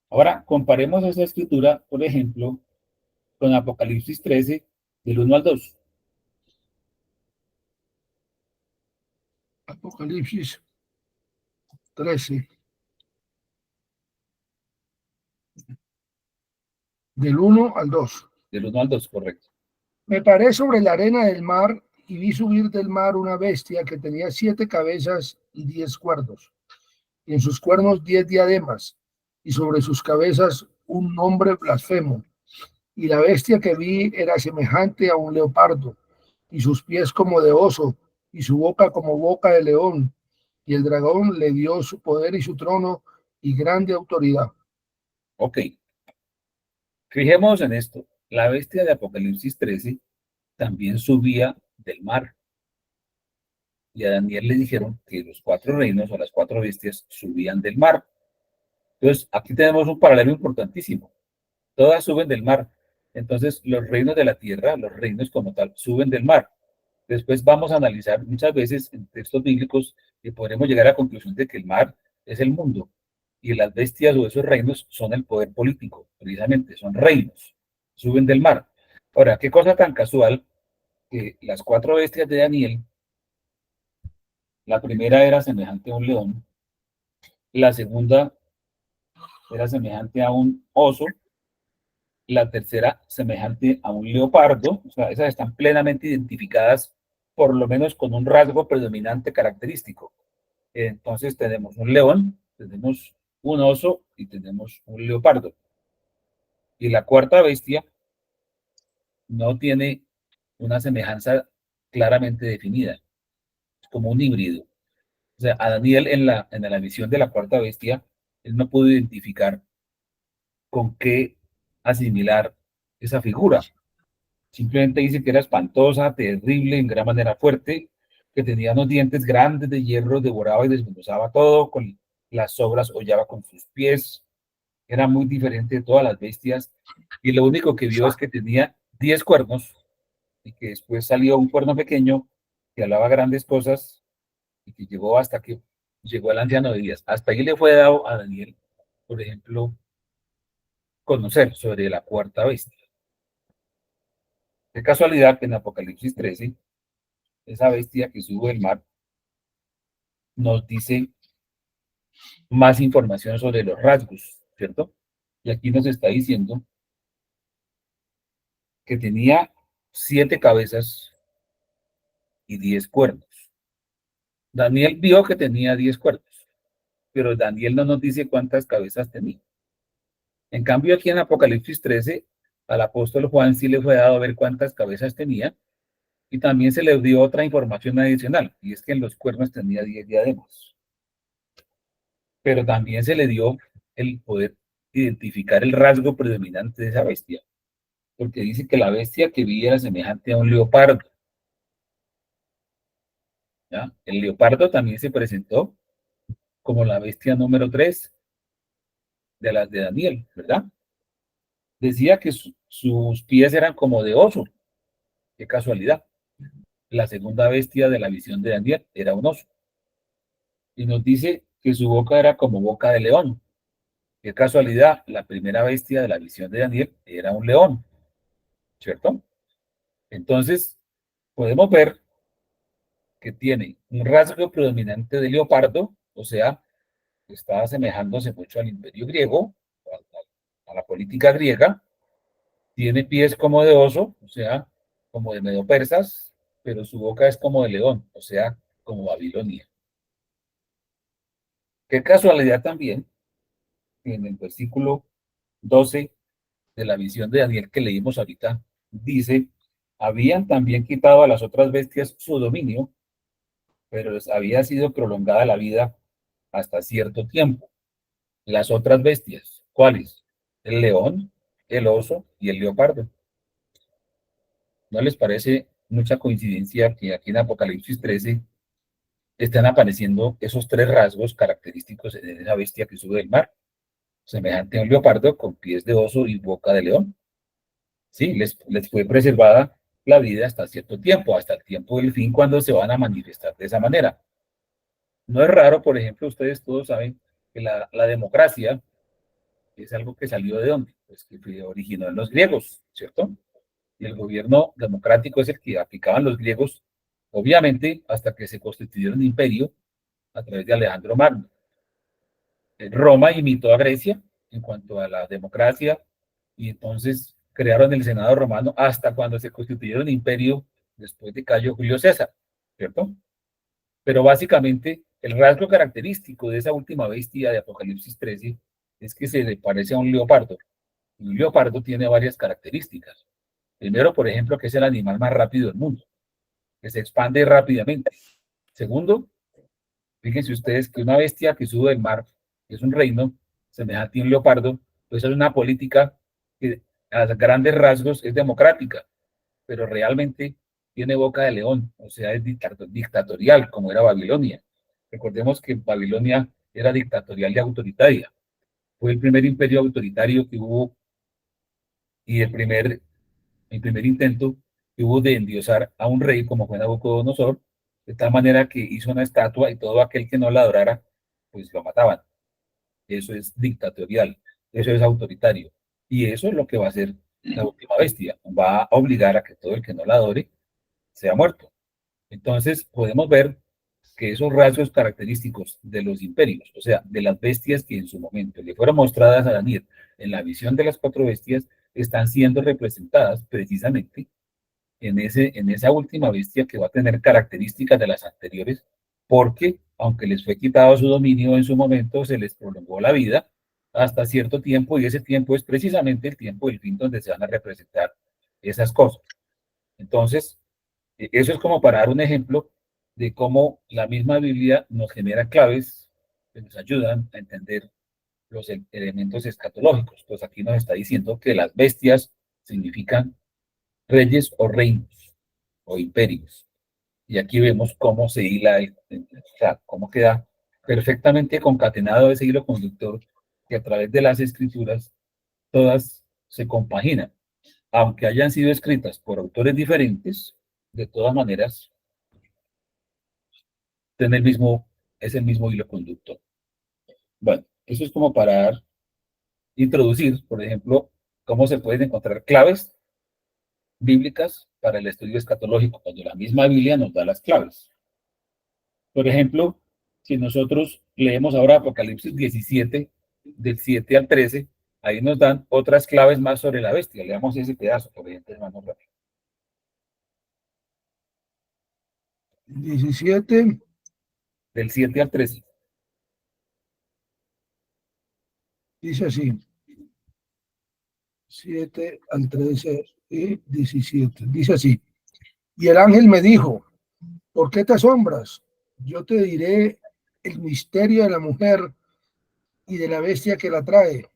Ahora, comparemos esa escritura, por ejemplo, con Apocalipsis 13, del 1 al 2. Apocalipsis 13, del 1 al 2. Del 1 al 2, correcto. Me paré sobre la arena del mar y vi subir del mar una bestia que tenía 7 cabezas y 10 cuernos, y en sus cuernos 10 diademas, y sobre sus cabezas un nombre blasfemo. Y la bestia que vi era semejante a un leopardo, y sus pies como de oso, y su boca como boca de león. Y el dragón le dio su poder y su trono y grande autoridad. Ok, fijémonos en esto. La bestia de Apocalipsis 13 también subía del mar. Y a Daniel le dijeron que los cuatro reinos o las cuatro bestias subían del mar. Entonces, aquí tenemos un paralelo importantísimo. Todas suben del mar. Entonces, los reinos de la tierra, los reinos como tal, suben del mar. Después vamos a analizar muchas veces en textos bíblicos y podremos llegar a la conclusión de que el mar es el mundo y las bestias o esos reinos son el poder político, precisamente, son reinos, suben del mar. Ahora, qué cosa tan casual que las cuatro bestias de Daniel, la primera era semejante a un león, la segunda era semejante a un oso, la tercera semejante a un leopardo, o sea, esas están plenamente identificadas, por lo menos con un rasgo predominante característico. Entonces tenemos un león, tenemos un oso y tenemos un leopardo. Y la cuarta bestia no tiene una semejanza claramente definida, es como un híbrido. O sea, a Daniel en la visión de la cuarta bestia, él no pudo identificar con qué asimilar esa figura. Simplemente dice que era espantosa, terrible, en gran manera fuerte, que tenía unos dientes grandes de hierro, devoraba y desmenuzaba todo, con las sobras hollaba con sus pies, era muy diferente de todas las bestias, y lo único que vio es que tenía 10 cuernos, y que después salió un cuerno pequeño que hablaba grandes cosas, y que llegó hasta que llegó al anciano de días. Hasta ahí le fue dado a Daniel, por ejemplo, conocer sobre la cuarta bestia. De casualidad que en Apocalipsis 13, esa bestia que sube del mar nos dice más información sobre los rasgos, ¿cierto? Y aquí nos está diciendo que tenía 7 cabezas y 10 cuernos. Daniel vio que tenía 10 cuernos, pero Daniel no nos dice cuántas cabezas tenía. En cambio, aquí en Apocalipsis 13, al apóstol Juan sí le fue dado a ver cuántas cabezas tenía y también se le dio otra información adicional, y es que en los cuernos tenía 10 diademas. Pero también se le dio el poder identificar el rasgo predominante de esa bestia, porque dice que la bestia que vi era semejante a un leopardo. ¿Ya? El leopardo también se presentó como la bestia número 3 de las de Daniel, ¿verdad? Decía que sus pies eran como de oso. Qué casualidad. La segunda bestia de la visión de Daniel era un oso. Y nos dice que su boca era como boca de león. Qué casualidad, la primera bestia de la visión de Daniel era un león, ¿cierto? Entonces, podemos ver que tiene un rasgo predominante de leopardo, o sea, está asemejándose mucho al imperio griego, a la política griega. Tiene pies como de oso, o sea, como de medio persas, pero su boca es como de león, o sea, como Babilonia. Qué casualidad también, en el versículo 12 de la visión de Daniel que leímos ahorita, dice, habían también quitado a las otras bestias su dominio, pero les había sido prolongada la vida hasta cierto tiempo. Las otras bestias, ¿cuáles? El león, el oso y el leopardo. ¿No les parece mucha coincidencia que aquí en Apocalipsis 13 están apareciendo esos tres rasgos característicos de esa bestia que sube del mar? Semejante a un leopardo con pies de oso y boca de león. Sí, les fue preservada la vida hasta cierto tiempo, hasta el tiempo del fin, cuando se van a manifestar de esa manera. No es raro, por ejemplo, ustedes todos saben que la democracia es algo que salió de dónde, pues que se originó en los griegos, ¿cierto? Y el gobierno democrático es el que aplicaban los griegos, obviamente, hasta que se constituyó un imperio a través de Alejandro Magno. Roma imitó a Grecia en cuanto a la democracia y entonces crearon el Senado romano hasta cuando se constituyó un imperio después de Cayo Julio César, ¿cierto? Pero básicamente el rasgo característico de esa última bestia de Apocalipsis 13 es que se le parece a un leopardo. Y un leopardo tiene varias características. Primero, por ejemplo, que es el animal más rápido del mundo, que se expande rápidamente. Segundo, fíjense ustedes que una bestia que sube del mar, que es un reino semejante a un leopardo, pues es una política que a grandes rasgos es democrática, pero realmente tiene boca de león, o sea, es dictatorial, como era Babilonia. Recordemos que Babilonia era dictatorial y autoritaria. Fue el primer imperio autoritario que hubo y el primer intento que hubo de endiosar a un rey como fue Nabucodonosor, de tal manera que hizo una estatua y todo aquel que no la adorara, pues lo mataban. Eso es dictatorial, eso es autoritario. Y eso es lo que va a hacer la última bestia. Va a obligar a que todo el que no la adore sea muerto. Entonces podemos ver que esos rasgos característicos de los imperios, o sea, de las bestias que en su momento le fueron mostradas a Daniel en la visión de las cuatro bestias, están siendo representadas precisamente en esa última bestia que va a tener características de las anteriores, porque aunque les fue quitado su dominio en su momento, se les prolongó la vida hasta cierto tiempo y ese tiempo es precisamente el tiempo del fin donde se van a representar esas cosas. Entonces, eso es como para dar un ejemplo de cómo la misma Biblia nos genera claves que nos ayudan a entender los elementos escatológicos. Pues aquí nos está diciendo que las bestias significan reyes o reinos o imperios. Y aquí vemos cómo se hila, o sea, cómo queda perfectamente concatenado ese hilo conductor que a través de las escrituras todas se compaginan. Aunque hayan sido escritas por autores diferentes, de todas maneras, es el mismo hilo conductor. Bueno, eso es como para introducir, por ejemplo, cómo se pueden encontrar claves bíblicas para el estudio escatológico, cuando la misma Biblia nos da las claves. Por ejemplo, si nosotros leemos ahora Apocalipsis 17, del 7 al 13, ahí nos dan otras claves más sobre la bestia. Leamos ese pedazo, por ejemplo, hermano. 17, Del 7 al 13. dice así, 7 al 13 y 17. Dice así, y el ángel me dijo, ¿por qué te asombras? Yo te diré el misterio de la mujer y de la bestia que la trae,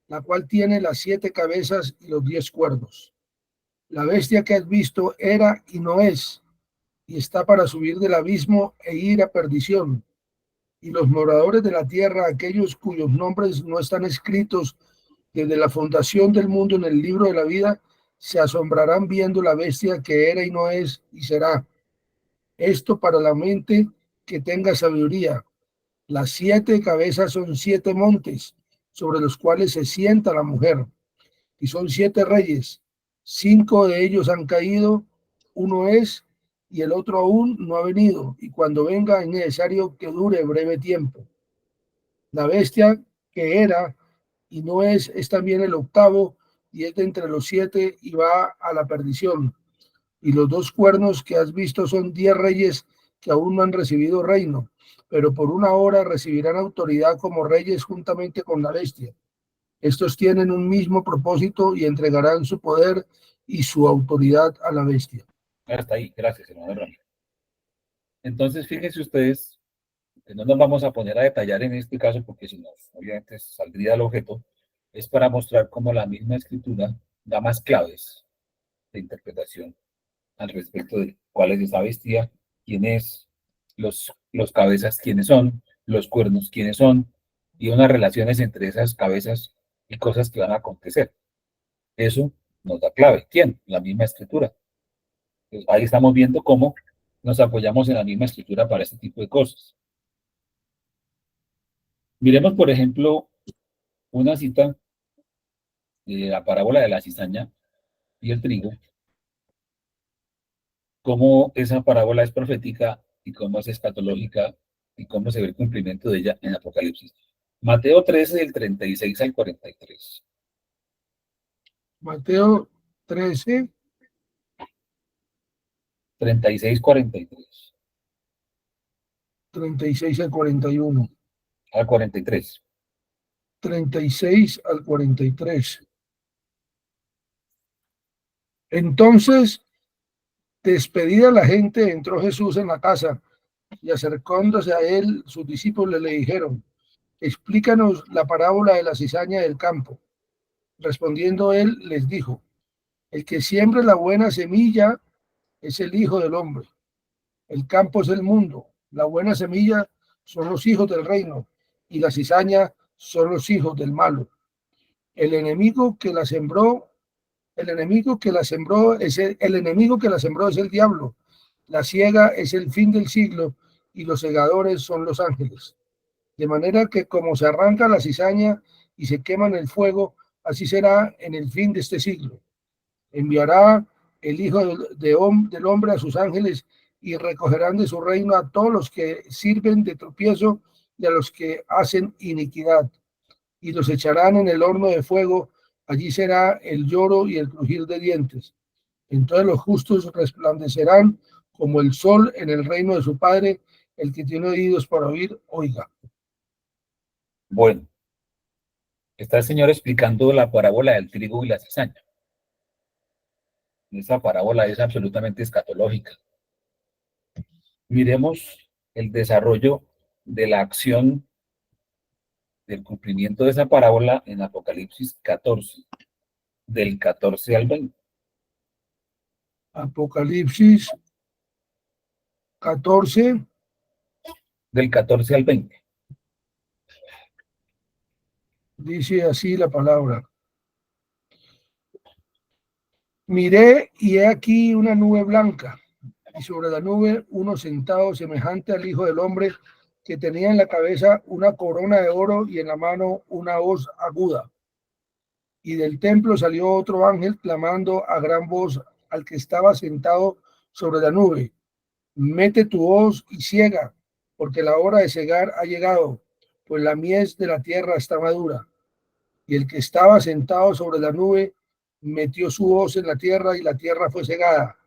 la cual tiene las 7 cabezas y los 10 cuernos. La bestia que has visto era y no es, y está para subir del abismo e ir a perdición. y los moradores de la tierra, aquellos cuyos nombres no están escritos desde la fundación del mundo en el libro de la vida, se asombrarán viendo la bestia que era y no es y será. Esto para la mente que tenga sabiduría. Las 7 cabezas son 7 montes sobre los cuales se sienta la mujer, y son 7 reyes. 5 de ellos han caído, uno es, y el otro aún no ha venido, y cuando venga es necesario que dure breve tiempo. La bestia que era y no es también el octavo, y es de entre los 7 y va a la perdición. Y los 2 cuernos que has visto son 10 reyes que aún no han recibido reino, pero por una hora recibirán autoridad como reyes juntamente con la bestia. Estos tienen un mismo propósito y entregarán su poder y su autoridad a la bestia. Hasta ahí, gracias, hermano Ramiro. Entonces, fíjense ustedes que no nos vamos a poner a detallar en este caso, porque si no, obviamente saldría el objeto, es para mostrar cómo la misma escritura da más claves de interpretación al respecto de cuál es esa bestia, quién es, los cabezas quiénes son, los cuernos quiénes son, y unas relaciones entre esas cabezas y cosas que van a acontecer. Eso nos da clave. ¿Quién? La misma escritura. Entonces, ahí estamos viendo cómo nos apoyamos en la misma escritura para este tipo de cosas. Miremos, por ejemplo, una cita de la parábola de la cizaña y el trigo, cómo esa parábola es profética y cómo es escatológica y cómo se ve el cumplimiento de ella en Apocalipsis. Mateo 13, del 36 al 43. Mateo 13, 36, 43. 36 al 41. Al 43. 36 al 43. Entonces, despedida la gente, entró Jesús en la casa y acercándose a él, sus discípulos le dijeron, explícanos la parábola de la cizaña del campo. Respondiendo él, les dijo, el que siembra la buena semilla es el Hijo del Hombre. El campo es el mundo. La buena semilla son los hijos del reino y la cizaña son los hijos del malo. El enemigo que la sembró, el enemigo que la sembró es el enemigo que la sembró es el diablo. La siega es el fin del siglo y los segadores son los ángeles. De manera que como se arranca la cizaña y se quema en el fuego, así será en el fin de este siglo. Enviará el Hijo del Hombre a sus ángeles y recogerán de su reino a todos los que sirven de tropiezo y a los que hacen iniquidad, y los echarán en el horno de fuego. Allí será el lloro y el crujir de dientes. Entonces los justos resplandecerán como el sol en el reino de su Padre. El que tiene oídos para oír, oiga. Bueno, está el Señor explicando la parábola del trigo y la cizaña. Esa parábola es absolutamente escatológica. Miremos el desarrollo de la acción del cumplimiento de esa parábola en Apocalipsis 14, del 14 al 20. Apocalipsis 14, Del 14 al 20. dice así la palabra. Miré y he aquí una nube blanca, y sobre la nube uno sentado semejante al Hijo del Hombre, que tenía en la cabeza una corona de oro y en la mano una hoz aguda. Y del templo salió otro ángel clamando a gran voz al que estaba sentado sobre la nube, mete tu hoz y ciega, porque la hora de cegar ha llegado, pues la mies de la tierra está madura. Y el que estaba sentado sobre la nube metió su hoz en la tierra y la tierra fue cegada.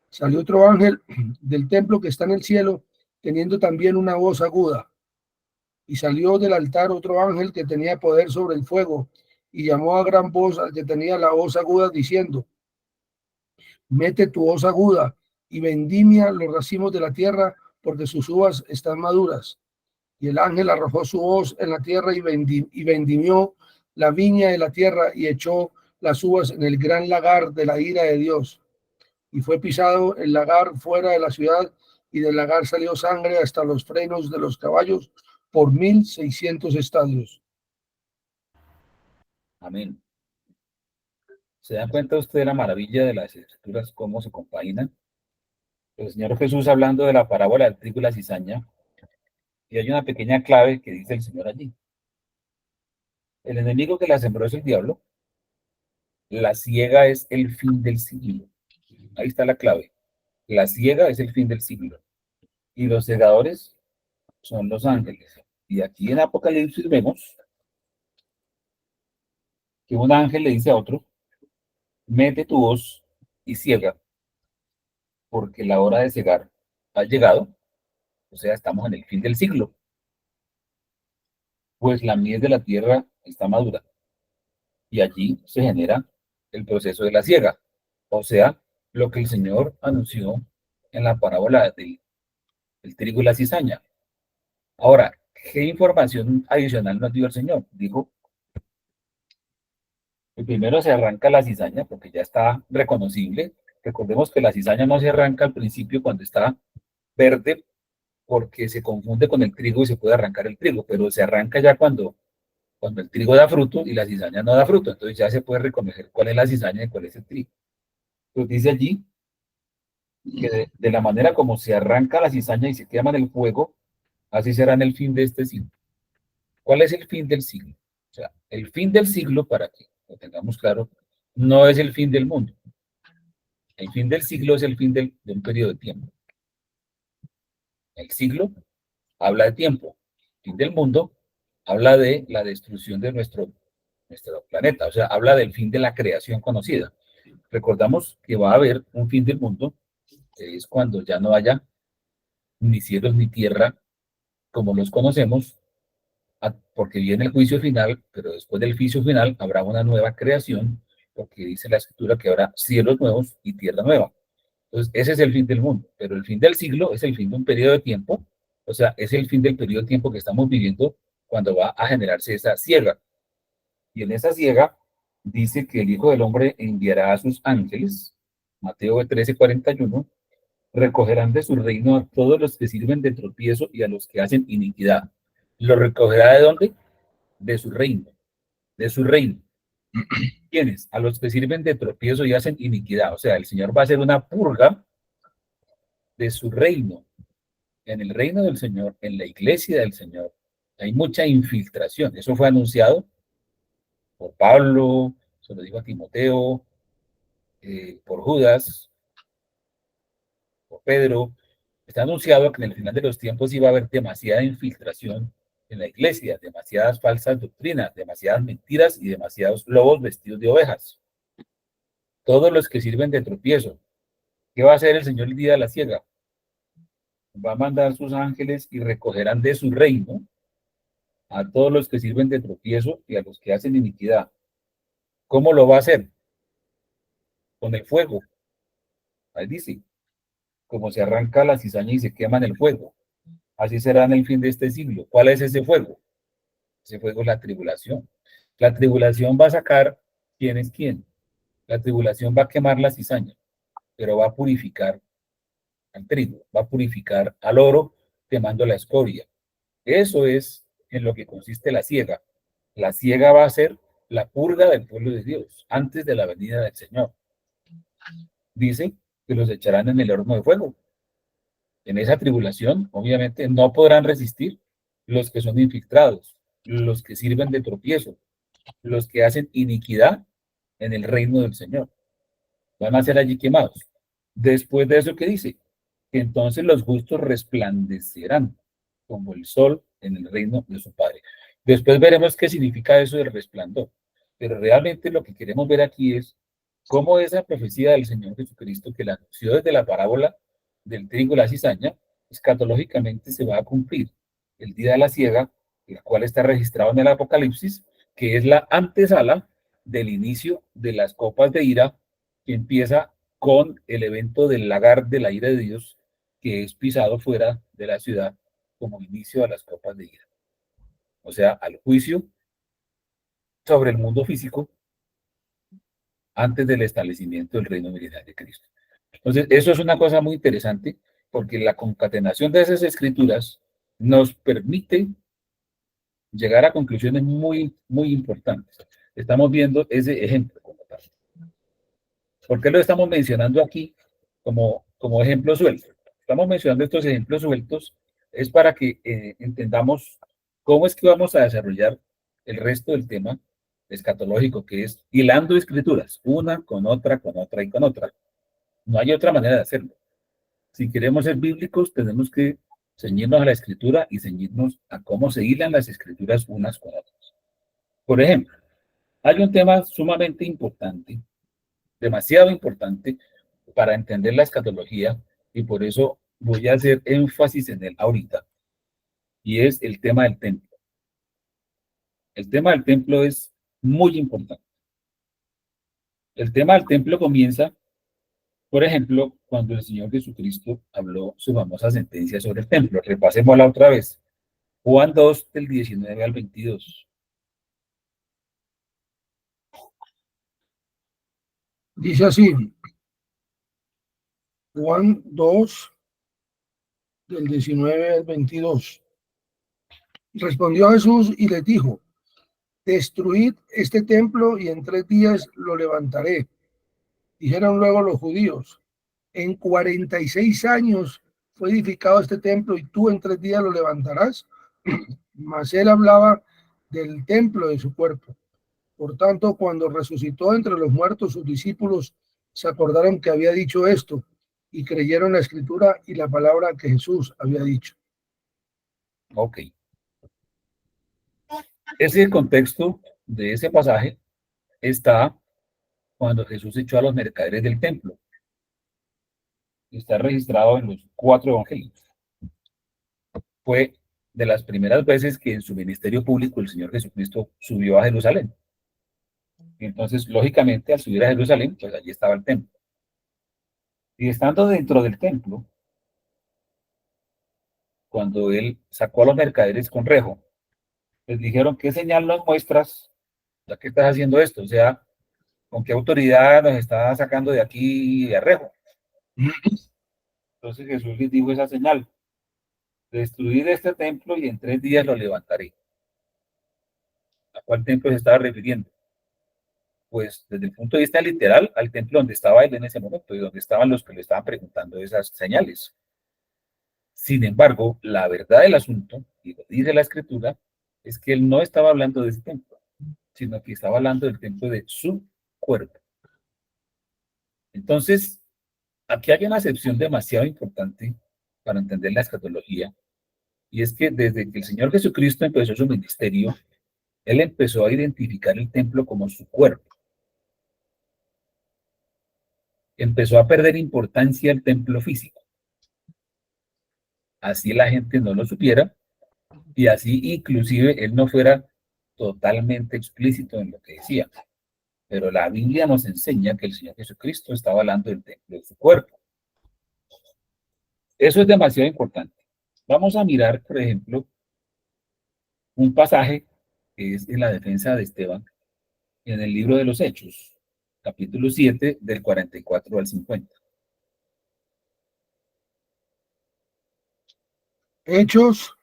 Salió otro ángel del templo que está en el cielo, teniendo también una voz aguda. Y salió del altar otro ángel que tenía poder sobre el fuego, y llamó a gran voz al que tenía la voz aguda, diciendo, mete tu voz aguda y vendimia los racimos de la tierra, porque sus uvas están maduras. Y el ángel arrojó su hoz en la tierra y vendimió la viña de la tierra y echó las uvas en el gran lagar de la ira de Dios. Y fue pisado el lagar fuera de la ciudad, y del lagar salió sangre hasta los frenos de los caballos por 1.600 estadios. Amén. ¿Se dan cuenta usted de la maravilla de las escrituras, cómo se compaginan? El Señor Jesús hablando de la parábola del trigo y la cizaña, y hay una pequeña clave que dice el Señor allí. El enemigo que la sembró es el diablo, la siega es el fin del siglo. Ahí está la clave. La siega es el fin del siglo. Y los segadores son los ángeles. Y aquí en Apocalipsis vemos que un ángel le dice a otro, mete tu hoz y ciega, porque la hora de cegar ha llegado, o sea, estamos en el fin del siglo, pues la miel de la tierra está madura, y allí se genera el proceso de la siega, o sea, lo que el Señor anunció en la parábola del trigo y la cizaña. Ahora, ¿qué información adicional nos dio el Señor? Dijo, que primero se arranca la cizaña, porque ya está reconocible. Recordemos que la cizaña no se arranca al principio cuando está verde, porque se confunde con el trigo y se puede arrancar el trigo, pero se arranca ya cuando el trigo da fruto y la cizaña no da fruto. Entonces ya se puede reconocer cuál es la cizaña y cuál es el trigo. Pues dice allí que de la manera como se arranca la cizaña y se quema en el fuego, así será en el fin de este siglo. ¿Cuál es el fin del siglo? O sea, el fin del siglo, para que lo tengamos claro, no es el fin del mundo. El fin del siglo es el fin de un periodo de tiempo. El siglo habla de tiempo. El fin del mundo habla de la destrucción de nuestro planeta. O sea, habla del fin de la creación conocida. Recordamos que va a haber un fin del mundo, que es cuando ya no haya ni cielos ni tierra como los conocemos, porque viene el juicio final, pero después del juicio final habrá una nueva creación, porque dice la escritura que habrá cielos nuevos y tierra nueva. Entonces, ese es el fin del mundo, pero el fin del siglo es el fin de un periodo de tiempo, o sea, es el fin del periodo de tiempo que estamos viviendo cuando va a generarse esa siega. Y en esa siega dice que el Hijo del Hombre enviará a sus ángeles, Mateo 13:41, recogerán de su reino a todos los que sirven de tropiezo y a los que hacen iniquidad. ¿Lo recogerá de dónde? De su reino, de su reino. ¿Quiénes? A los que sirven de tropiezo y hacen iniquidad. O sea, el Señor va a hacer una purga de su reino. En el reino del Señor, en la iglesia del Señor, hay mucha infiltración. Eso fue anunciado por Pablo, se lo dijo a Timoteo, por Judas, por Pedro. Está anunciado que en el final de los tiempos iba a haber demasiada infiltración en la iglesia, demasiadas falsas doctrinas, demasiadas mentiras y demasiados lobos vestidos de ovejas. Todos los que sirven de tropiezo. ¿Qué va a hacer el Señor el día de la siega? Va a mandar sus ángeles y recogerán de su reino a todos los que sirven de tropiezo y a los que hacen iniquidad. ¿Cómo lo va a hacer? Con el fuego. Ahí dice, como se arranca la cizaña y se quema en el fuego. Así será en el fin de este siglo. ¿Cuál es ese fuego? Ese fuego es la tribulación. La tribulación va a sacar quién es quién. La tribulación va a quemar la cizaña, pero va a purificar al trigo, va a purificar al oro quemando la escoria. Eso es en lo que consiste la siega. La siega va a ser la purga del pueblo de Dios antes de la venida del Señor. Dice que los echarán en el horno de fuego. En esa tribulación, obviamente, no podrán resistir los que son infiltrados, los que sirven de tropiezo, los que hacen iniquidad en el reino del Señor. Van a ser allí quemados. Después de eso, ¿qué dice? Que entonces los justos resplandecerán como el sol en el reino de su Padre. Después veremos qué significa eso del resplandor. Pero realmente lo que queremos ver aquí es cómo esa profecía del Señor Jesucristo, que la anunció desde la parábola del trigo y la cizaña, escatológicamente se va a cumplir el día de la siega, el cual está registrado en el Apocalipsis, que es la antesala del inicio de las copas de ira, que empieza con el evento del lagar de la ira de Dios, que es pisado fuera de la ciudad como inicio a las copas de ira. O sea, al juicio sobre el mundo físico antes del establecimiento del reino militar de Cristo. Entonces, eso es una cosa muy interesante porque la concatenación de esas escrituras nos permite llegar a conclusiones muy importantes. Estamos viendo ese ejemplo como tal. ¿Por qué lo estamos mencionando aquí como ejemplo suelto? Estamos mencionando estos ejemplos sueltos es para que entendamos cómo es que vamos a desarrollar el resto del tema escatológico, que es hilando escrituras, una con otra, con otra y con otra. No hay otra manera de hacerlo. Si queremos ser bíblicos, tenemos que ceñirnos a la escritura y ceñirnos a cómo se hilan las escrituras unas con otras. Por ejemplo, hay un tema sumamente importante, demasiado importante para entender la escatología, y por eso voy a hacer énfasis en él ahorita, y es el tema del templo. El tema del templo es muy importante. El tema del templo comienza, por ejemplo, cuando el Señor Jesucristo habló su famosa sentencia sobre el templo. Repasémosla otra vez. Juan 2, del 19 al 22. Dice así, Juan 2, del 19 al 22. Respondió Jesús y les dijo, destruid este templo y en 3 días lo levantaré. Dijeron luego los judíos, en 46 años fue edificado este templo y tú en 3 días lo levantarás. Mas él hablaba del templo de su cuerpo. Por tanto, cuando resucitó entre los muertos, sus discípulos se acordaron que había dicho esto y creyeron la escritura y la palabra que Jesús había dicho. Ok. Ese contexto de ese pasaje está cuando Jesús echó a los mercaderes del templo. Está registrado en los 4 evangelios. Fue de las primeras veces que en su ministerio público el Señor Jesucristo subió a Jerusalén. Y entonces, lógicamente, al subir a Jerusalén, pues allí estaba el templo. Y estando dentro del templo, cuando él sacó a los mercaderes con rejo, les dijeron, ¿qué señal nos muestras ya que estás haciendo esto? O sea, ¿con qué autoridad nos está sacando de aquí de rejo? Entonces Jesús les dijo esa señal: destruir este templo y en 3 días lo levantaré. ¿A cuál templo se estaba refiriendo? Pues desde el punto de vista literal, al templo donde estaba él en ese momento y donde estaban los que le estaban preguntando esas señales. Sin embargo, la verdad del asunto, y lo dice la escritura, es que él no estaba hablando de ese templo, sino que estaba hablando del templo de su cuerpo. Entonces, aquí hay una acepción demasiado importante para entender la escatología, y es que desde que el Señor Jesucristo empezó su ministerio, él empezó a identificar el templo como su cuerpo. Empezó a perder importancia el templo físico. Así la gente no lo supiera, y así inclusive él no fuera totalmente explícito en lo que decía. Pero la Biblia nos enseña que el Señor Jesucristo estaba hablando del templo de su cuerpo. Eso es demasiado importante. Vamos a mirar, por ejemplo, un pasaje que es en la defensa de Esteban en el libro de los Hechos, capítulo 7, del 44 al 50. Hechos,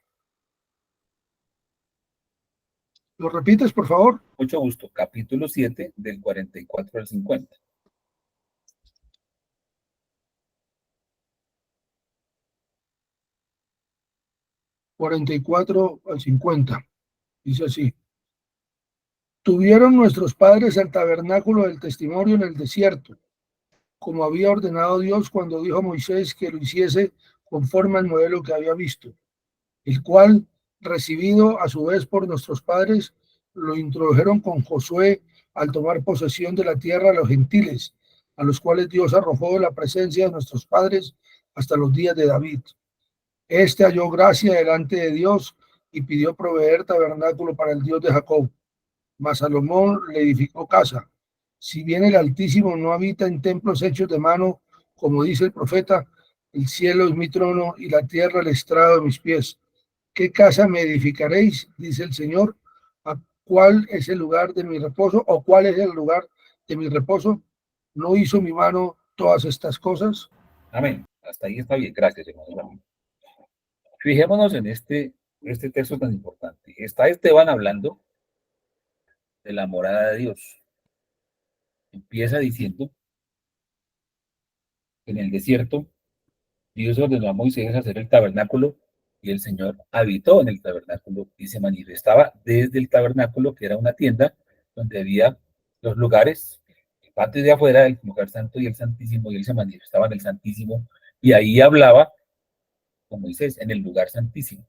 ¿lo repites, por favor? Mucho gusto, capítulo 7, del 44 al 50. 44 al 50. Dice así. Tuvieron nuestros padres el tabernáculo del testimonio en el desierto, como había ordenado Dios cuando dijo a Moisés que lo hiciese conforme al modelo que había visto, el cual, recibido a su vez por nuestros padres, lo introdujeron con Josué al tomar posesión de la tierra a los gentiles, a los cuales Dios arrojó de la presencia de nuestros padres hasta los días de David. Este halló gracia delante de Dios y pidió proveer tabernáculo para el Dios de Jacob. Mas Salomón le edificó casa. Si bien el Altísimo no habita en templos hechos de mano, como dice el profeta, el cielo es mi trono y la tierra el estrado de mis pies. ¿Qué casa me edificaréis? Dice el Señor. ¿A cuál es el lugar de mi reposo? ¿O cuál es el lugar de mi reposo? ¿No hizo mi mano todas estas cosas? Amén. Hasta ahí está bien. Gracias, hermano. Fijémonos en este este texto tan importante. Está Esteban hablando de la morada de Dios. Empieza diciendo que en el desierto Dios ordenó a Moisés hacer el tabernáculo y el Señor habitó en el tabernáculo y se manifestaba desde el tabernáculo, que era una tienda donde había los lugares, el patio de afuera, el lugar santo y el santísimo, y él se manifestaba en el santísimo y ahí hablaba con Moisés en el lugar santísimo.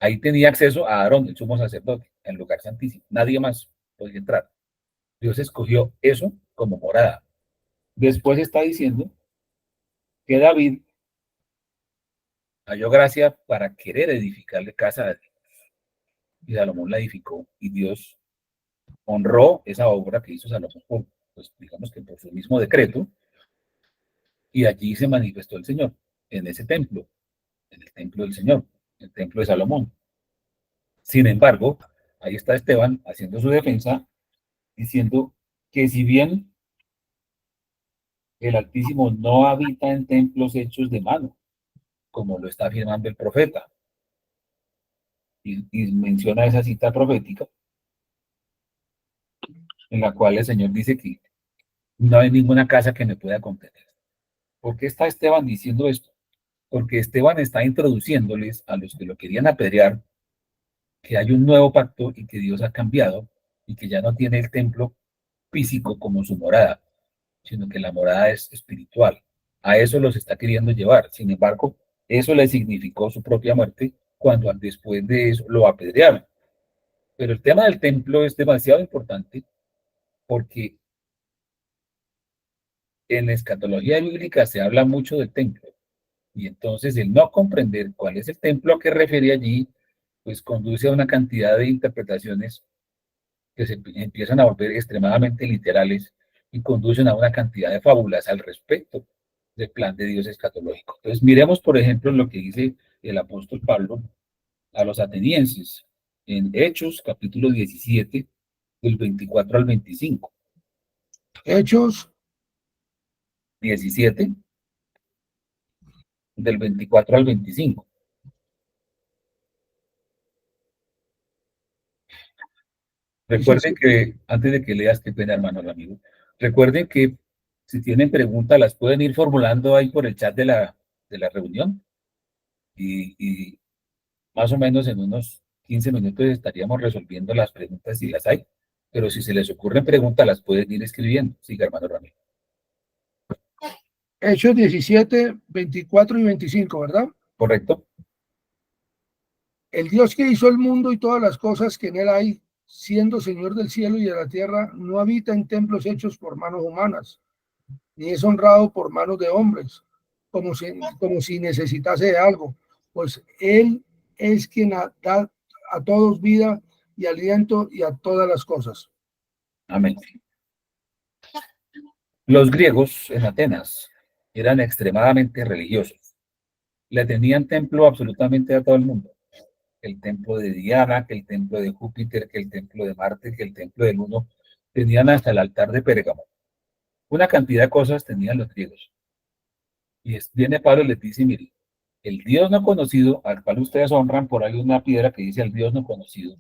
Ahí tenía acceso a Aarón, el sumo sacerdote, en el lugar santísimo. Nadie más podía entrar. Dios escogió eso como morada. Después está diciendo que David halló gracia para querer edificarle casa a Dios. Y Salomón la edificó y Dios honró esa obra que hizo Salomón, pues digamos que por su mismo decreto, y allí se manifestó el Señor, en ese templo, en el templo del Señor, el templo de Salomón. Sin embargo, ahí está Esteban haciendo su defensa, diciendo que si bien el Altísimo no habita en templos hechos de mano, como lo está afirmando el profeta, y menciona esa cita profética, en la cual el Señor dice que no hay ninguna casa que me pueda contener. ¿Por qué está Esteban diciendo esto? Porque Esteban está introduciéndoles a los que lo querían apedrear que hay un nuevo pacto y que Dios ha cambiado y que ya no tiene el templo físico como su morada, sino que la morada es espiritual. A eso los está queriendo llevar. Sin embargo, eso le significó su propia muerte cuando después de eso lo apedrearon. Pero el tema del templo es demasiado importante porque en la escatología bíblica se habla mucho del templo. Y entonces el no comprender cuál es el templo a que refiere allí, pues conduce a una cantidad de interpretaciones que se empiezan a volver extremadamente literales y conducen a una cantidad de fábulas al respecto del plan de Dios escatológico. Entonces miremos, por ejemplo, lo que dice el apóstol Pablo a los atenienses en Hechos, capítulo 17, del 24 al 25. Hechos 17, del 24 al 25. Recuerden 17. que, antes de que leas, qué pena, hermano, amigo, recuerden que si tienen preguntas, las pueden ir formulando ahí por el chat de la reunión y más o menos en unos 15 minutos estaríamos resolviendo las preguntas si las hay, pero si se les ocurren preguntas, las pueden ir escribiendo. Siga, hermano Ramiro. Hechos 17, 24 y 25, ¿verdad? ¿Correcto? El Dios que hizo el mundo y todas las cosas que en él hay, siendo Señor del cielo y de la tierra, no habita en templos hechos por manos humanas, ni es honrado por manos de hombres, como si necesitase de algo, pues Él es quien da a todos vida y aliento y a todas las cosas. Amén. Los griegos en Atenas eran extremadamente religiosos. Le tenían templo absolutamente a todo el mundo. El templo de Diana, que el templo de Júpiter, que el templo de Marte, que el templo del Uno. Tenían hasta el altar de Pérgamo. Una cantidad de cosas tenían los griegos. Y viene Pablo y les dice, mire, el Dios no conocido, al cual ustedes honran, por ahí una piedra que dice el Dios no conocido,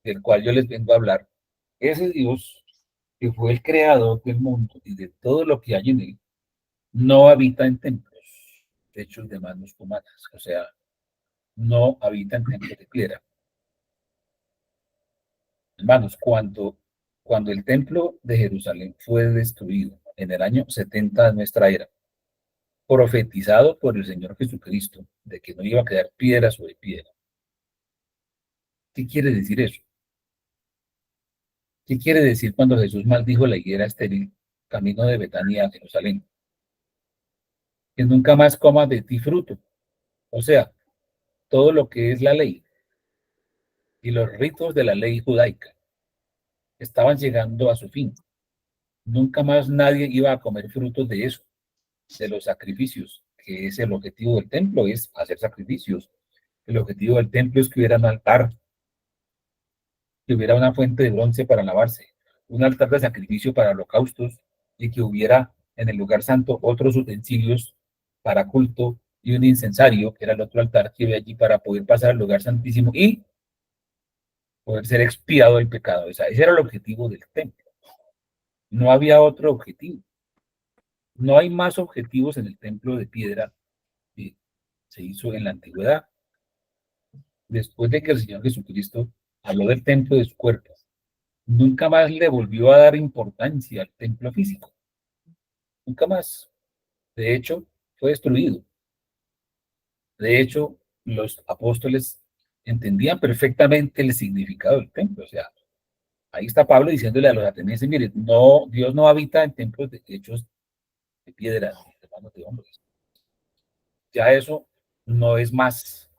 del cual yo les vengo a hablar, ese Dios que fue el creador del mundo y de todo lo que hay en él, no habita en templos hechos de manos humanas, o sea, no habita en templos de piedra. Hermanos, cuando el templo de Jerusalén fue destruido en el año 70 de nuestra era, profetizado por el Señor Jesucristo, de que no iba a quedar piedra sobre piedra. ¿Qué quiere decir eso? ¿Qué quiere decir cuando Jesús maldijo la higuera estéril, camino de Betania a Jerusalén? Que nunca más coma de ti fruto. O sea, todo lo que es la ley y los ritos de la ley judaica estaban llegando a su fin. Nunca más nadie iba a comer frutos de eso, de los sacrificios, que es el objetivo del templo, es hacer sacrificios. El objetivo del templo es que hubiera un altar, que hubiera una fuente de bronce para lavarse, un altar de sacrificio para holocaustos y que hubiera en el lugar santo otros utensilios para culto y un incensario, que era el otro altar que había allí para poder pasar al lugar santísimo y poder ser expiado el pecado. O sea, ese era el objetivo del templo. No había otro objetivo. No hay más objetivos en el templo de piedra que se hizo en la antigüedad. Después de que el Señor Jesucristo habló del templo de su cuerpo, nunca más le volvió a dar importancia al templo físico. Nunca más. De hecho, fue destruido. De hecho, los apóstoles entendían perfectamente el significado del templo. O sea, ahí está Pablo diciéndole a los atenienses, miren, no, Dios no habita en templos hechos de piedra, de manos de hombres. Ya eso no es más.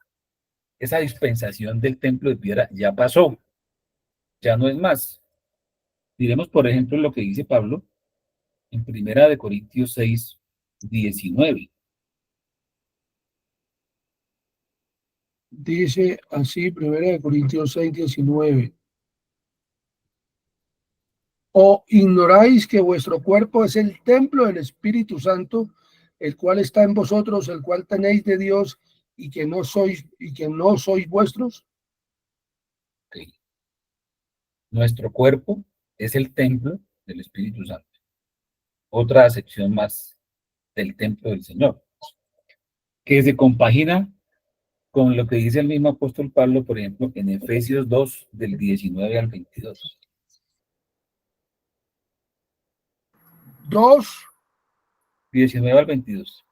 Esa dispensación del templo de piedra ya pasó, ya no es más. Diremos, por ejemplo, lo que dice Pablo en Primera de Corintios 6:19. Dice así, 1 Corintios 6:19. ¿O ignoráis que vuestro cuerpo es el templo del Espíritu Santo, el cual está en vosotros, el cual tenéis de Dios y que no sois vuestros? Okay. Nuestro cuerpo es el templo del Espíritu Santo. Otra acepción más del templo del Señor, que se compagina con lo que dice el mismo apóstol Pablo, por ejemplo, en Efesios 2, del 19 al 22. 2, 19 al 22.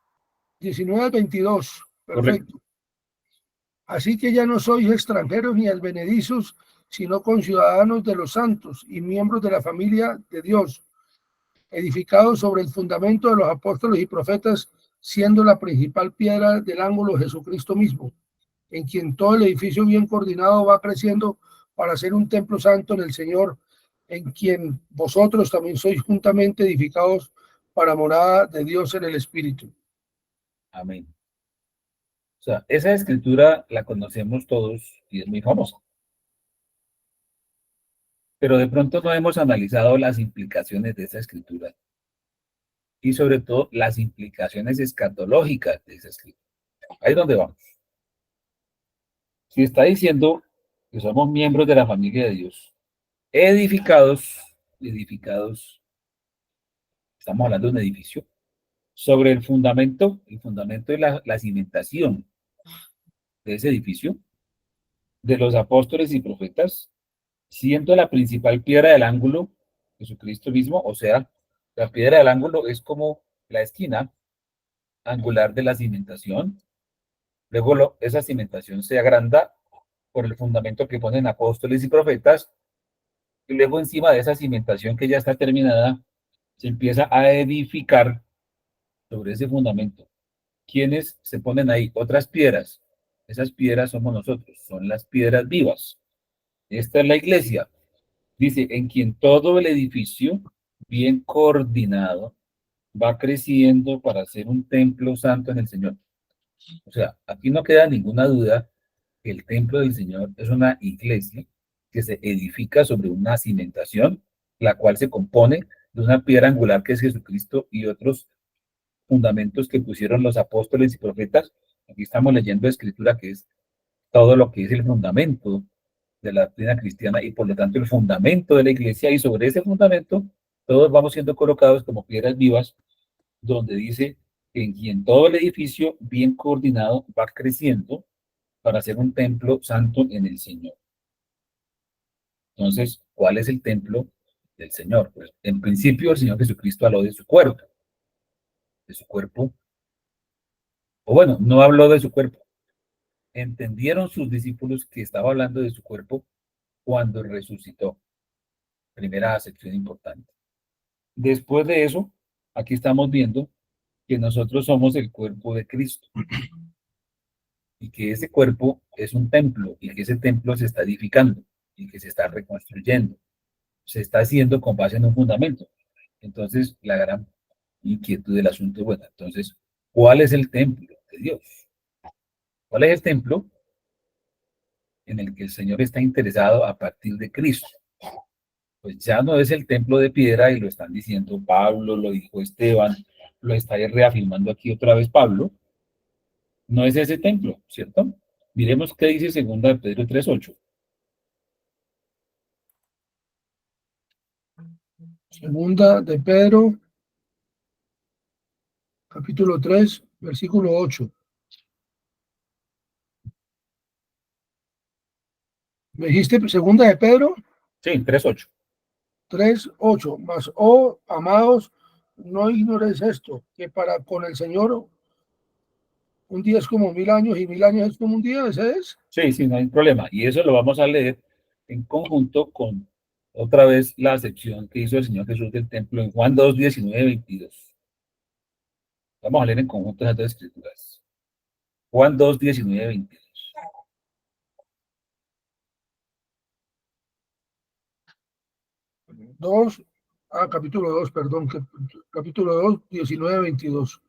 19 al 22. Correcto. Perfecto. Así que ya no sois extranjeros ni advenedizos, sino conciudadanos de los santos y miembros de la familia de Dios, edificados sobre el fundamento de los apóstoles y profetas, siendo la principal piedra del ángulo Jesucristo mismo, en quien todo el edificio bien coordinado va creciendo para ser un templo santo en el Señor, en quien vosotros también sois juntamente edificados para morada de Dios en el Espíritu. Amén. O sea, esa escritura la conocemos todos y es muy famosa. Pero de pronto no hemos analizado las implicaciones de esa escritura y sobre todo las implicaciones escatológicas de esa escritura. Ahí es donde vamos. Si está diciendo que somos miembros de la familia de Dios, edificados, estamos hablando de un edificio, sobre el fundamento de la cimentación de ese edificio, de los apóstoles y profetas, siendo la principal piedra del ángulo Jesucristo mismo, o sea, la piedra del ángulo es como la esquina angular de la cimentación. Luego esa cimentación se agranda por el fundamento que ponen apóstoles y profetas, y luego encima de esa cimentación que ya está terminada, se empieza a edificar sobre ese fundamento. ¿Quiénes se ponen ahí? Otras piedras. Esas piedras somos nosotros, son las piedras vivas. Esta es la iglesia. Dice, en quien todo el edificio, bien coordinado, va creciendo para ser un templo santo en el Señor. O sea, aquí no queda ninguna duda que el templo del Señor es una iglesia que se edifica sobre una cimentación, la cual se compone de una piedra angular que es Jesucristo y otros fundamentos que pusieron los apóstoles y profetas. Aquí estamos leyendo escritura que es todo lo que es el fundamento de la doctrina cristiana y por lo tanto el fundamento de la iglesia, y sobre ese fundamento todos vamos siendo colocados como piedras vivas, donde dice que en quien todo el edificio bien coordinado va creciendo para ser un templo santo en el Señor. Entonces, ¿cuál es el templo del Señor? Pues en principio el Señor Jesucristo habló de su cuerpo, o bueno, no habló de su cuerpo. Entendieron sus discípulos que estaba hablando de su cuerpo cuando resucitó. Primera acepción importante. Después de eso, aquí estamos viendo que nosotros somos el cuerpo de Cristo y que ese cuerpo es un templo y que ese templo se está edificando y que se está reconstruyendo. Se está haciendo con base en un fundamento. Entonces, la gran inquietud del asunto es, bueno, entonces, ¿cuál es el templo de Dios? ¿Cuál es el templo en el que el Señor está interesado a partir de Cristo? Pues ya no es el templo de piedra y lo están diciendo Pablo, lo dijo Esteban, lo está reafirmando aquí otra vez Pablo, No es ese templo, ¿cierto? Miremos qué dice segunda de Pedro 3:8. Segunda de Pedro, capítulo 3, versículo 8. ¿Me dijiste segunda de Pedro? Sí, 3:8. 3:8. Mas, oh, amados, no ignores esto, que para con el Señor un día es como 1000 años y 1000 años es como un día, ¿ese es? Sí, sí, no hay problema. Y eso lo vamos a leer en conjunto con otra vez la sección que hizo el Señor Jesús del templo en Juan 2:19-22. Vamos a leer en conjunto esas dos escrituras. Juan 2:19-22. 2, capítulo 2, perdón, capítulo 2, 19-22.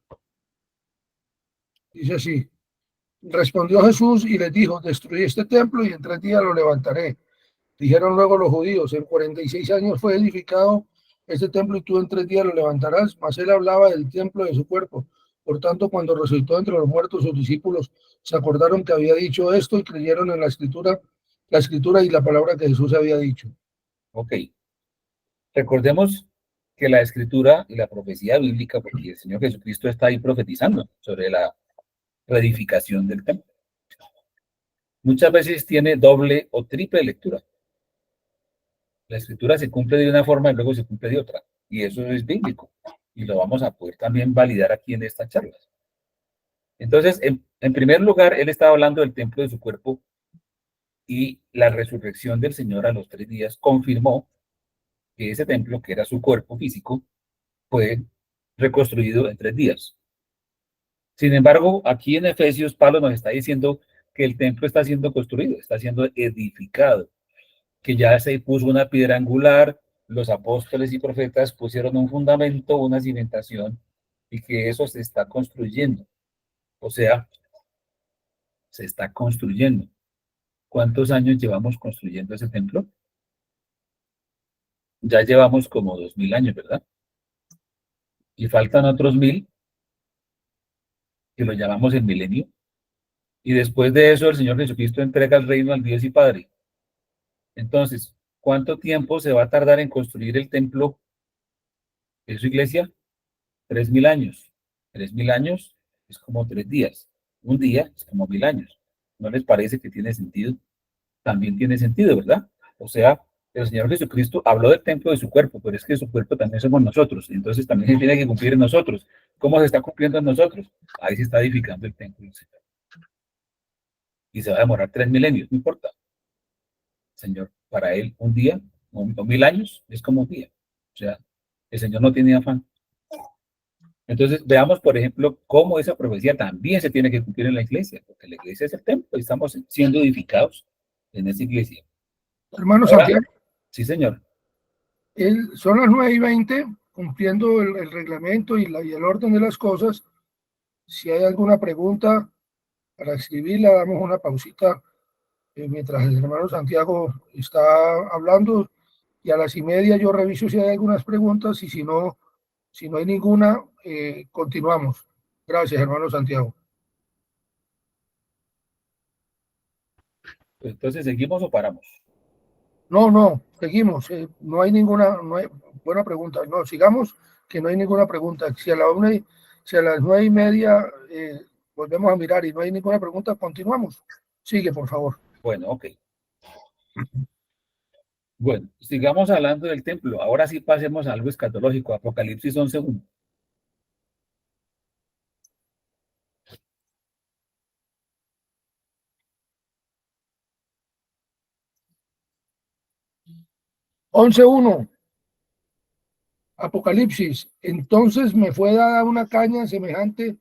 Dice así: respondió Jesús y les dijo, destruí este templo y en 3 días lo levantaré. Dijeron luego los judíos, en 46 años fue edificado este templo y tú en 3 días lo levantarás. Mas él hablaba del templo de su cuerpo. Por tanto, cuando resucitó entre los muertos, sus discípulos se acordaron que había dicho esto y creyeron en la escritura y la palabra que Jesús había dicho. Ok. Recordemos que la escritura y la profecía bíblica, porque el Señor Jesucristo está ahí profetizando sobre la reedificación del templo, muchas veces tiene doble o triple lectura. La escritura se cumple de una forma y luego se cumple de otra. Y eso es bíblico. Y lo vamos a poder también validar aquí en estas charlas. Entonces, en primer lugar, él estaba hablando del templo de su cuerpo y la resurrección del Señor a los 3 días confirmó que ese templo, que era su cuerpo físico, fue reconstruido en 3 días. Sin embargo, aquí en Efesios, Pablo nos está diciendo que el templo está siendo construido, está siendo edificado, que ya se puso una piedra angular, los apóstoles y profetas pusieron un fundamento, una cimentación, y que eso se está construyendo. O sea, se está construyendo. ¿Cuántos años llevamos construyendo ese templo? Ya llevamos como 2000 años, ¿verdad? Y faltan otros 1000, que lo llamamos el milenio. Y después de eso, el Señor Jesucristo entrega el reino al Dios y Padre. Entonces, ¿cuánto tiempo se va a tardar en construir el templo de su iglesia? 3000 años. 3000 años es como 3 días. Un día es como 1000 años. ¿No les parece que tiene sentido? También tiene sentido, ¿verdad? O sea, el Señor Jesucristo habló del templo de su cuerpo, pero es que su cuerpo también somos nosotros. Entonces también se tiene que cumplir en nosotros. ¿Cómo se está cumpliendo en nosotros? Ahí se está edificando el templo del Señor. Y se va a demorar 3000 años, no importa. Señor, para él un día o 1000 años es como un día. O sea, el Señor no tiene afán. Entonces, veamos, por ejemplo, cómo esa profecía también se tiene que cumplir en la iglesia, porque la iglesia es el templo y estamos siendo edificados en esa iglesia. Hermano Ahora, Santiago, sí, señor. son las 9:20, cumpliendo el reglamento y el orden de las cosas. Si hay alguna pregunta para escribirla, damos una pausita mientras el hermano Santiago está hablando, y a las 1:30 yo reviso si hay algunas preguntas y si no hay ninguna, continuamos. Gracias, hermano Santiago. Entonces, ¿seguimos o paramos? No, seguimos. No hay ninguna, buena pregunta. No, sigamos, que no hay ninguna pregunta. Si a las 9:30 volvemos a mirar y no hay ninguna pregunta, continuamos. Sigue, por favor. Bueno, ok. Bueno, sigamos hablando del templo. Ahora sí pasemos a algo escatológico. Apocalipsis 11:1. 11:1. Apocalipsis. Entonces me fue dada una caña semejante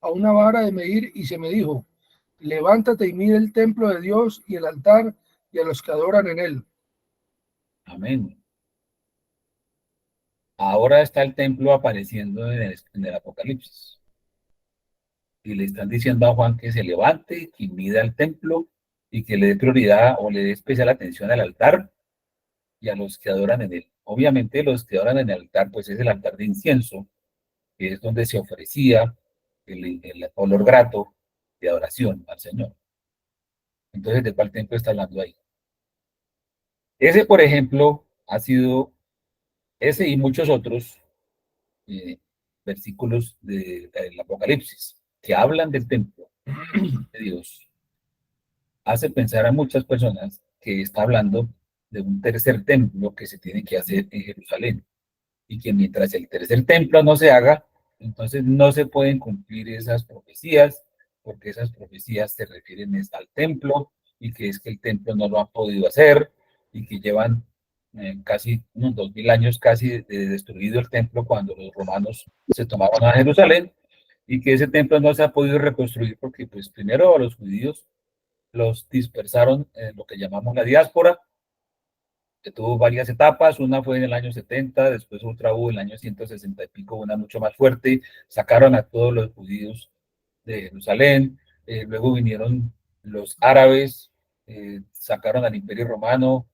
a una vara de medir y se me dijo, levántate y mide el templo de Dios y el altar y a los que adoran en él. Amén. Ahora está el templo apareciendo en el Apocalipsis. Y le están diciendo a Juan que se levante, que mida el templo y que le dé prioridad o le dé especial atención al altar y a los que adoran en él. Obviamente los que adoran en el altar, pues es el altar de incienso, que es donde se ofrecía el olor grato, de adoración al Señor. Entonces, ¿de cuál templo está hablando ahí? Ese, por ejemplo, ha sido, ese y muchos otros eh, versículos del Apocalipsis que hablan del templo de Dios, hace pensar a muchas personas que está hablando de un tercer templo que se tiene que hacer en Jerusalén, y que mientras el tercer templo no se haga, entonces no se pueden cumplir esas profecías, porque esas profecías se refieren al templo, y que es que el templo no lo han podido hacer, y que llevan casi unos 2000 años casi de destruido el templo cuando los romanos se tomaron a Jerusalén, y que ese templo no se ha podido reconstruir porque pues primero a los judíos los dispersaron en lo que llamamos la diáspora, que tuvo varias etapas. Una fue en el año 70, después otra hubo en el año 160 y pico, una mucho más fuerte. Sacaron a todos los judíos de Jerusalén, luego vinieron los árabes, sacaron al Imperio Romano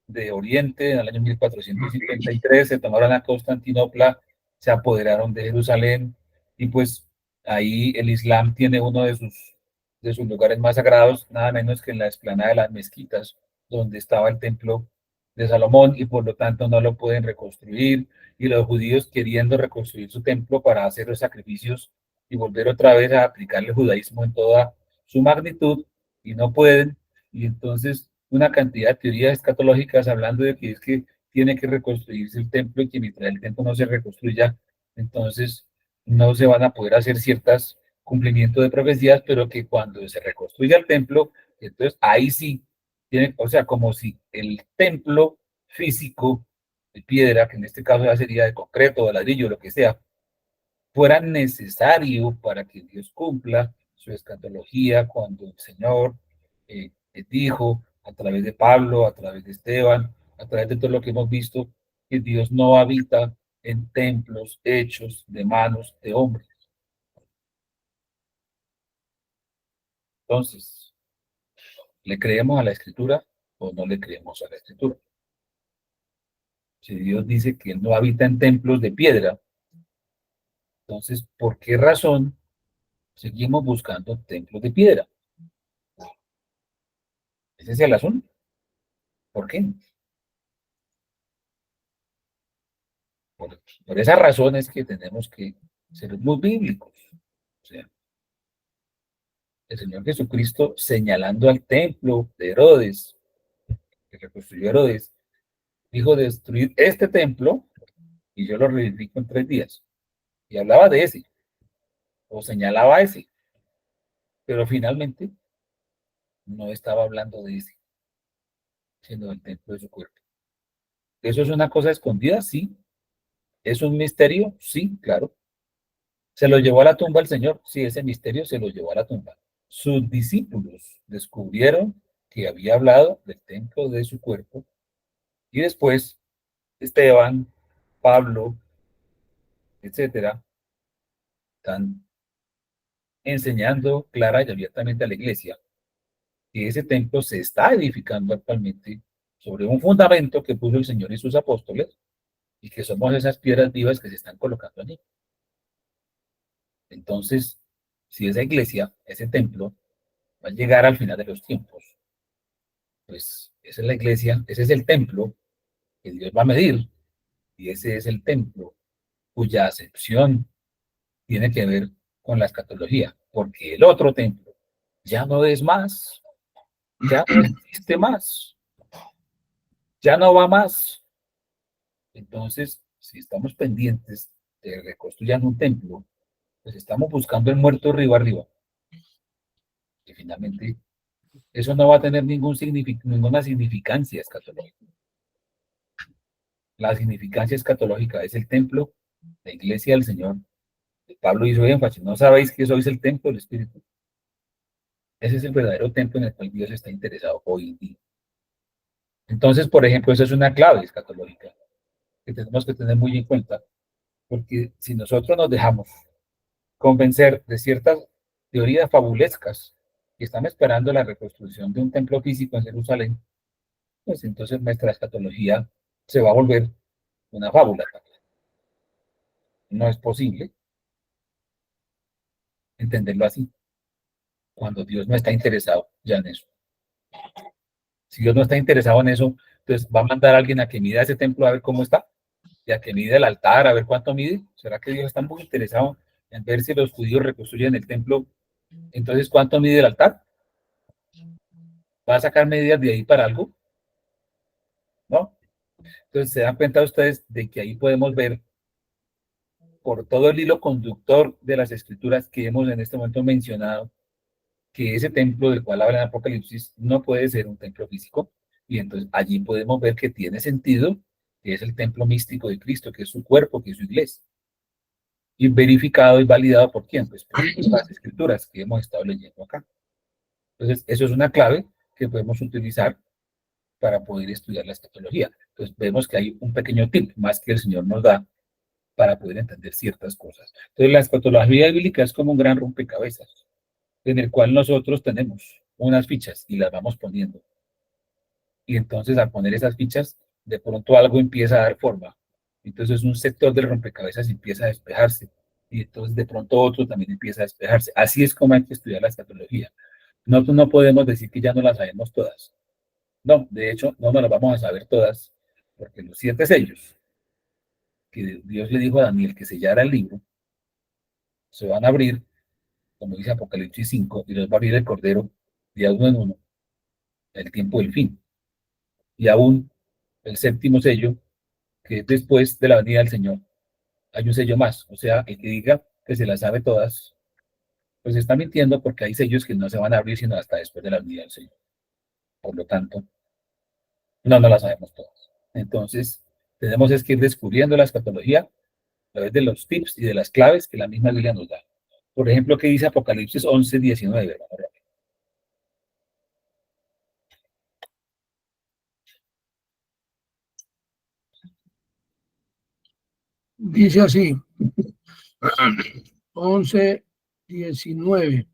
de Oriente en el año 1453, se tomaron a Constantinopla, se apoderaron de Jerusalén, y pues ahí el Islam tiene uno de sus lugares más sagrados, nada menos que en la explanada de las mezquitas, donde estaba el templo de Salomón, y por lo tanto no lo pueden reconstruir, y los judíos queriendo reconstruir su templo para hacer los sacrificios y volver otra vez a aplicar el judaísmo en toda su magnitud, y no pueden, y entonces una cantidad de teorías escatológicas hablando de que es que tiene que reconstruirse el templo, y que mientras el templo no se reconstruya, entonces no se van a poder hacer ciertos cumplimientos de profecías, pero que cuando se reconstruya el templo, entonces ahí sí, tiene, o sea, como si el templo físico de piedra, que en este caso ya sería de concreto, de ladrillo, lo que sea, fuera necesario para que Dios cumpla su escatología cuando el Señor dijo a través de Pablo, a través de Esteban, a través de todo lo que hemos visto, que Dios no habita en templos hechos de manos de hombres. Entonces, ¿le creemos a la Escritura o no le creemos a la Escritura? Si Dios dice que Él no habita en templos de piedra, entonces, ¿por qué razón seguimos buscando templos de piedra? Ese es el asunto. ¿Por qué? Por, por esa razón es que tenemos que ser muy bíblicos. O sea, el Señor Jesucristo señalando al templo de Herodes, que reconstruyó Herodes, dijo: destruir este templo y yo lo reedifico en 3 días. Y hablaba de ese, o señalaba ese, pero finalmente no estaba hablando de ese, sino del templo de su cuerpo. ¿Eso es una cosa escondida? Sí. ¿Es un misterio? Sí, claro. ¿Se lo llevó a la tumba el Señor? Sí, ese misterio se lo llevó a la tumba. Sus discípulos descubrieron que había hablado del templo de su cuerpo, y después Esteban, Pablo, etcétera, están enseñando clara y abiertamente a la iglesia que ese templo se está edificando actualmente sobre un fundamento que puso el Señor y sus apóstoles, y que somos esas piedras vivas que se están colocando allí. Entonces, si esa iglesia, ese templo, va a llegar al final de los tiempos, pues esa es la iglesia, ese es el templo que Dios va a medir, y ese es el templo cuya acepción tiene que ver con la escatología, porque el otro templo ya no es más, ya no existe más, ya no va más. Entonces, si estamos pendientes de reconstruir un templo, pues estamos buscando el muerto río arriba, y finalmente eso no va a tener ninguna significancia escatológica. La significancia escatológica es el templo, la iglesia del Señor. Pablo hizo énfasis: ¿no sabéis que sois el templo del Espíritu? Ese es el verdadero templo en el cual Dios está interesado hoy en día. Entonces, por ejemplo, esa es una clave escatológica que tenemos que tener muy en cuenta, porque si nosotros nos dejamos convencer de ciertas teorías fabulescas que están esperando la reconstrucción de un templo físico en Jerusalén, pues entonces nuestra escatología se va a volver una fábula. No es posible entenderlo así. cuando Dios no está interesado ya en eso. Si Dios no está interesado en eso, entonces va a mandar a alguien a que mida ese templo a ver cómo está, y a que mide el altar a ver cuánto mide. ¿Será que Dios está muy interesado en ver si los judíos reconstruyen el templo? Entonces, ¿cuánto mide el altar? ¿Va a sacar medidas de ahí para algo? ¿No? Entonces, se dan cuenta ustedes de que ahí podemos ver por todo el hilo conductor de las escrituras que hemos en este momento mencionado, que ese templo del cual habla en Apocalipsis no puede ser un templo físico, y entonces allí podemos ver que tiene sentido, que es el templo místico de Cristo, que es su cuerpo, que es su iglesia, y verificado y validado por quién, pues por las escrituras que hemos estado leyendo acá. Entonces, eso es una clave que podemos utilizar para poder estudiar la escatología. Entonces, vemos que hay un pequeño tip más que el Señor nos da para poder entender ciertas cosas. Entonces, la escatología bíblica es como un gran rompecabezas, en el cual nosotros tenemos unas fichas y las vamos poniendo. Y entonces, al poner esas fichas, de pronto algo empieza a dar forma. Entonces, un sector del rompecabezas empieza a despejarse. Y entonces, de pronto, otro también empieza a despejarse. Así es como hay que estudiar la escatología. Nosotros no podemos decir que ya no las sabemos todas. No, de hecho, no nos las vamos a saber todas, porque los 7 sellos que Dios le dijo a Daniel que sellara el libro, se van a abrir, como dice Apocalipsis 5, y los va a abrir el Cordero de uno en uno, el tiempo del fin. Y aún el séptimo sello, que es después de la venida del Señor, hay un sello más. O sea, el que diga que se las sabe todas, pues está mintiendo, porque hay sellos que no se van a abrir sino hasta después de la venida del Señor. Por lo tanto, no las sabemos todas. Entonces, tenemos es que ir descubriendo la escatología a través de los tips y de las claves que la misma Biblia nos da. Por ejemplo, ¿qué dice Apocalipsis 11:19? Dice así, 11:19,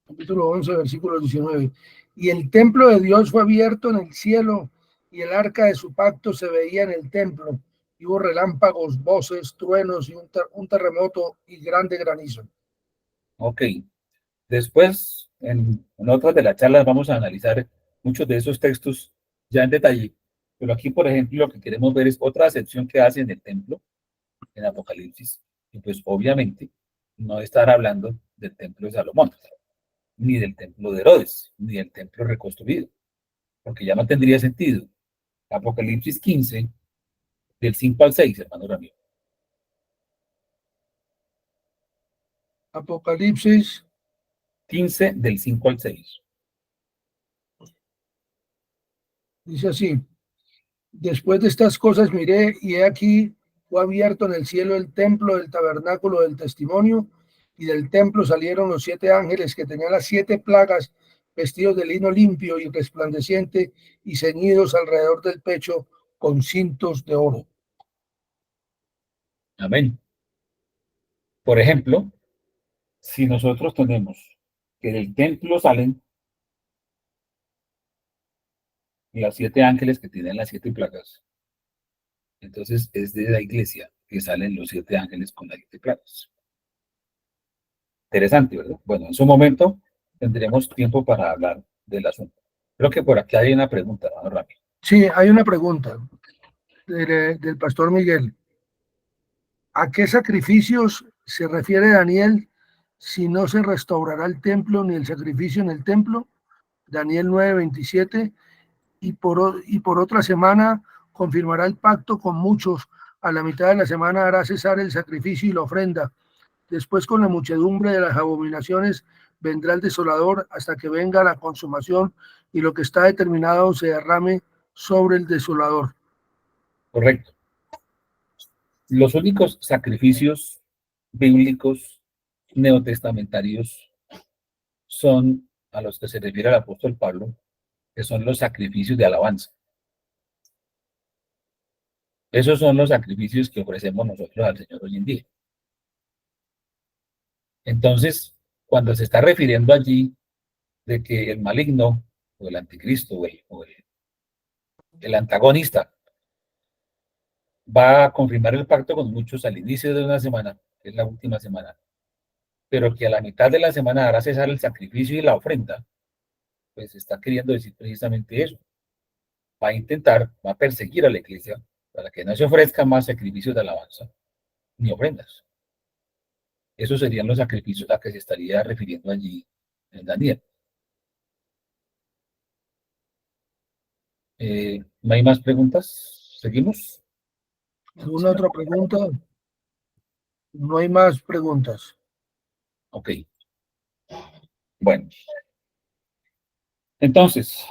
capítulo 11, versículo 19. Y el templo de Dios fue abierto en el cielo, y el arca de su pacto se veía en el templo. Y hubo relámpagos, voces, truenos y un terremoto y grande granizo. Ok. Después, en otras de las charlas, vamos a analizar muchos de esos textos ya en detalle. Pero aquí, por ejemplo, lo que queremos ver es otra sección que hace en el templo, en Apocalipsis. Y pues, obviamente, no estar hablando del templo de Salomón, ni del templo de Herodes, ni del templo reconstruido, porque ya no tendría sentido. Apocalipsis 15, del 5 al 6, hermano Ramiro. Apocalipsis 15, del 5 al 6. dice así, después de estas cosas miré y he aquí fue abierto en el cielo el templo del tabernáculo del testimonio, y del templo salieron los 7 ángeles que tenían las 7 plagas, vestidos de lino limpio y resplandeciente y ceñidos alrededor del pecho con cintos de oro. Amén. Por ejemplo, si nosotros tenemos que del templo salen las 7 ángeles que tienen las 7 plagas, entonces es de la iglesia que salen los 7 ángeles con las 7 plagas. Interesante, ¿verdad? Bueno, en su momento tendremos tiempo para hablar del asunto. Creo que por aquí hay una pregunta, ¿no, Rami? Sí, hay una pregunta del pastor Miguel. ¿A qué sacrificios se refiere Daniel si no se restaurará el templo ni el sacrificio en el templo? Daniel 9:27. Y por otra semana confirmará el pacto con muchos. A la mitad de la semana hará cesar el sacrificio y la ofrenda. Después, con la muchedumbre de las abominaciones, vendrá el desolador hasta que venga la consumación y lo que está determinado se derrame sobre el desolador. Correcto. Los únicos sacrificios bíblicos neotestamentarios son a los que se refiere el apóstol Pablo, que son los sacrificios de alabanza. Esos son los sacrificios que ofrecemos nosotros al Señor hoy en día. Entonces, cuando se está refiriendo allí de que el maligno o el anticristo el antagonista va a confirmar el pacto con muchos al inicio de una semana, que es la última semana, pero que a la mitad de la semana hará cesar el sacrificio y la ofrenda, pues está queriendo decir precisamente eso. Va a intentar, va a perseguir a la iglesia para que no se ofrezcan más sacrificios de alabanza ni ofrendas. Esos serían los sacrificios a que se estaría refiriendo allí en Daniel. ¿No hay más preguntas? ¿Seguimos? ¿Alguna otra pregunta? No hay más preguntas. Ok. Bueno. Entonces,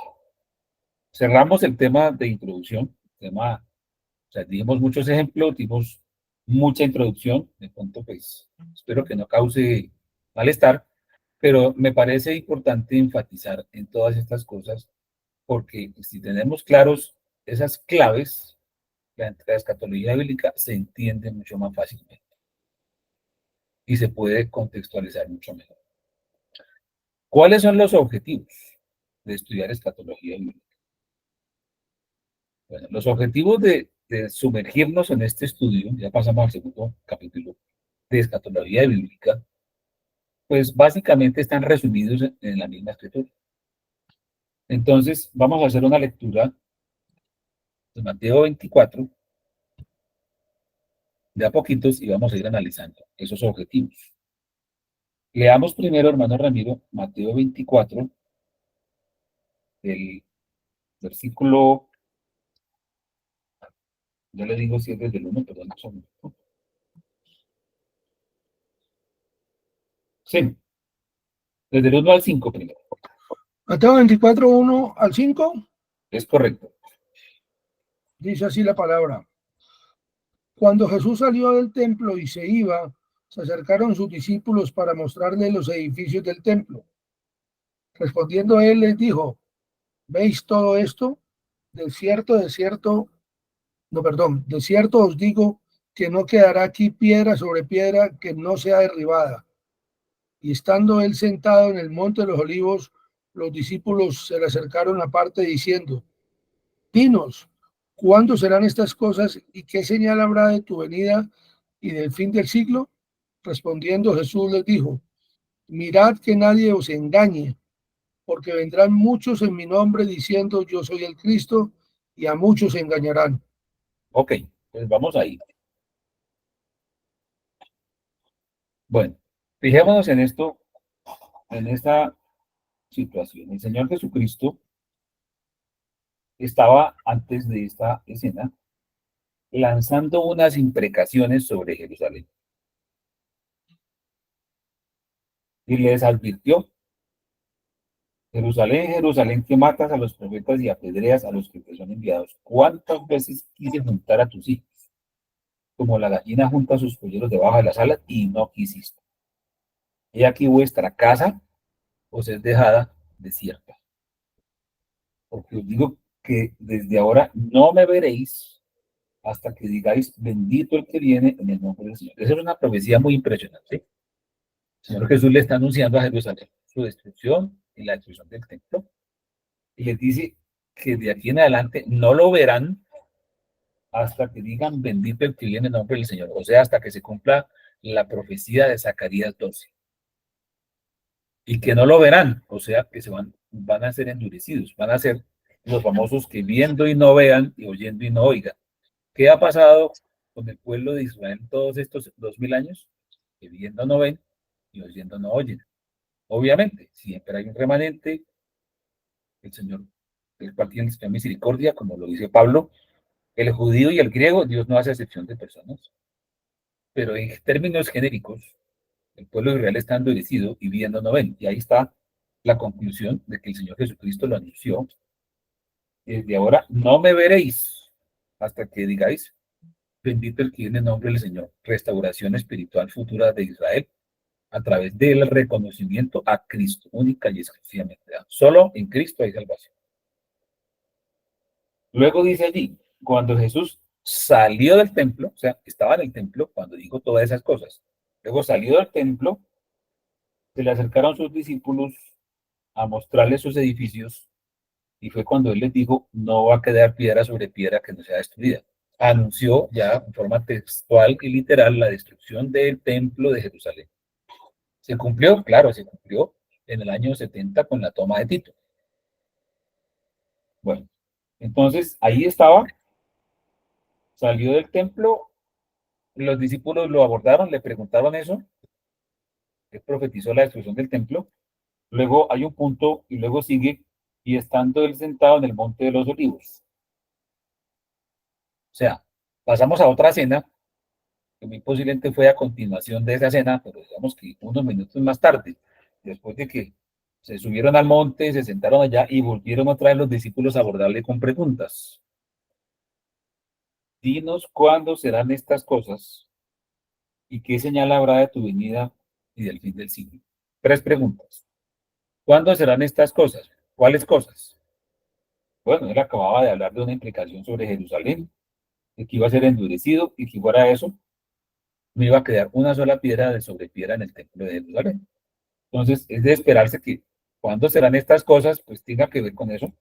cerramos el tema de introducción. O sea, dimos muchos ejemplos, dimos mucha introducción. De pronto, pues, espero que no cause malestar, pero me parece importante enfatizar en todas estas cosas, porque si tenemos claros esas claves, la escatología bíblica se entiende mucho más fácilmente y se puede contextualizar mucho mejor. ¿Cuáles son los objetivos de estudiar escatología bíblica? Bueno, los objetivos de sumergirnos en este estudio, ya pasamos al segundo capítulo de escatología bíblica, pues básicamente están resumidos en la misma escritura. Entonces, vamos a hacer una lectura de Mateo 24, de a poquitos, y vamos a ir analizando esos objetivos. Leamos primero, hermano Ramiro, Mateo 24, del versículo, yo le digo si es desde el 1, perdón, un segundo. Sí, desde el 1 al 5 primero. Mateo 24, 1 al 5, Es correcto. dice así la palabra. Cuando Jesús salió del templo y se iba, se acercaron sus discípulos para mostrarle los edificios del templo. Respondiendo él les dijo, ¿veis todo esto? De cierto, no, perdón, de cierto os digo que no quedará aquí piedra sobre piedra que no sea derribada. Y estando él sentado en el monte de los olivos, los discípulos se le acercaron aparte diciendo, dinos, ¿cuándo serán estas cosas y qué señal habrá de tu venida y del fin del siglo? Respondiendo Jesús les dijo, mirad que nadie os engañe, porque vendrán muchos en mi nombre diciendo yo soy el Cristo, y a muchos engañarán. Ok, pues vamos ahí. Bueno, fijémonos en esto, en esta situación. El Señor Jesucristo estaba antes de esta escena lanzando unas imprecaciones sobre Jerusalén y les advirtió, Jerusalén, Jerusalén, que matas a los profetas y apedreas a los que te son enviados. ¿Cuántas veces quise juntar a tus hijos? Como la gallina junta sus polluelos debajo de las alas y no quisiste. He aquí vuestra casa os es dejada desierta. Porque os digo que desde ahora no me veréis hasta que digáis, bendito el que viene en el nombre del Señor. Esa es una profecía muy impresionante. El Señor Jesús le está anunciando a Jerusalén su destrucción y la destrucción del templo. Y les dice que de aquí en adelante no lo verán hasta que digan, bendito el que viene en el nombre del Señor. O sea, hasta que se cumpla la profecía de Zacarías 12. Y que no lo verán, o sea, que van a ser endurecidos, van a ser los famosos que viendo y no vean y oyendo y no oigan. ¿Qué ha pasado con el pueblo de Israel todos estos 2000 años? Que viendo no ven y oyendo no oyen. Obviamente, siempre hay un remanente, el Señor, el cual tiene misericordia, como lo dice Pablo, el judío y el griego, Dios no hace excepción de personas. Pero en términos genéricos, el pueblo de Israel está endurecido y viendo no ven. Y ahí está la conclusión de que el Señor Jesucristo lo anunció. Desde ahora no me veréis hasta que digáis, bendito el que viene en nombre del Señor. Restauración espiritual futura de Israel a través del reconocimiento a Cristo, única y exclusivamente. Solo en Cristo hay salvación. Luego dice allí, cuando Jesús salió del templo, o sea, estaba en el templo cuando dijo todas esas cosas. Luego salió del templo, se le acercaron sus discípulos a mostrarles sus edificios y fue cuando él les dijo, no va a quedar piedra sobre piedra que no sea destruida. Anunció ya en forma textual y literal la destrucción del templo de Jerusalén. ¿Se cumplió? Claro, se cumplió en el año 70 con la toma de Tito. Bueno, entonces ahí estaba, salió del templo, los discípulos lo abordaron, le preguntaron eso, él profetizó la destrucción del templo, luego hay un punto y luego sigue, y estando él sentado en el monte de los olivos. O sea, pasamos a otra cena, que muy posiblemente fue a continuación de esa cena, pero digamos que unos minutos más tarde, después de que se subieron al monte, se sentaron allá y volvieron otra vez los discípulos a abordarle con preguntas. Dinos cuándo serán estas cosas y qué señal habrá de tu venida y del fin del siglo. Tres preguntas. ¿Cuándo serán estas cosas? ¿Cuáles cosas? Bueno, él acababa de hablar de una implicación sobre Jerusalén, de que iba a ser endurecido y que fuera eso, no iba a quedar una sola piedra de sobre piedra en el templo de Jerusalén. Entonces, es de esperarse que cuando serán estas cosas, pues tenga que ver con eso.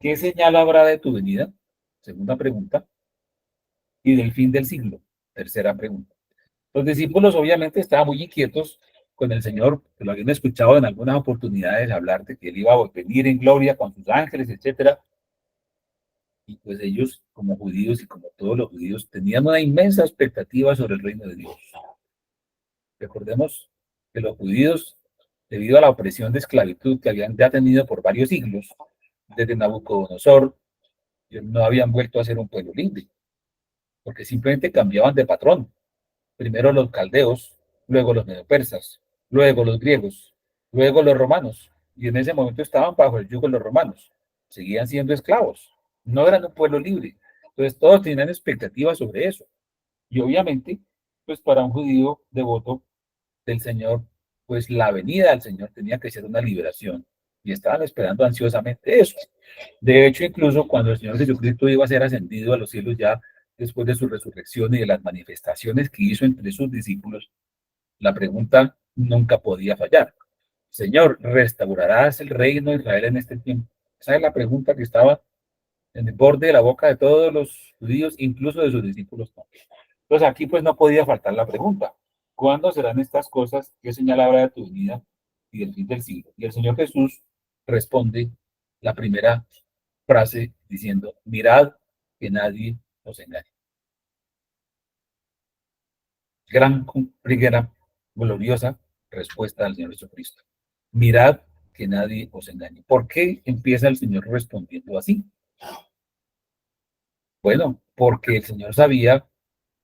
¿Qué señal habrá de tu venida? Segunda pregunta. Y del fin del siglo. Tercera pregunta. Los discípulos obviamente estaban muy inquietos con el Señor, que lo habían escuchado en algunas oportunidades hablar de que él iba a venir en gloria con sus ángeles, etcétera. Y pues ellos, como judíos y como todos los judíos, tenían una inmensa expectativa sobre el reino de Dios. Recordemos que los judíos, debido a la opresión de esclavitud que habían ya tenido por varios siglos, desde Nabucodonosor, no habían vuelto a ser un pueblo libre, porque simplemente cambiaban de patrón. Primero los caldeos, luego los medopersas, luego los griegos, luego los romanos, y en ese momento estaban bajo el yugo de los romanos. Seguían siendo esclavos, no eran un pueblo libre. Entonces todos tenían expectativas sobre eso. Y obviamente, pues para un judío devoto del Señor, pues la venida del Señor tenía que ser una liberación. Y estaban esperando ansiosamente eso. De hecho, incluso cuando el Señor Jesucristo iba a ser ascendido a los cielos ya después de su resurrección y de las manifestaciones que hizo entre sus discípulos, la pregunta nunca podía fallar. Señor, ¿restaurarás el reino de Israel en este tiempo? Esa es la pregunta que estaba en el borde de la boca de todos los judíos, incluso de sus discípulos también. Entonces aquí pues no podía faltar la pregunta, ¿cuándo serán estas cosas? ¿Qué señal habrá de tu venida y del fin del siglo? Y el Señor Jesús responde la primera frase diciendo, mirad que nadie os engañe. Gran, primera, gloriosa respuesta del Señor Jesucristo. Mirad que nadie os engañe. ¿Por qué empieza el Señor respondiendo así? Bueno, porque el Señor sabía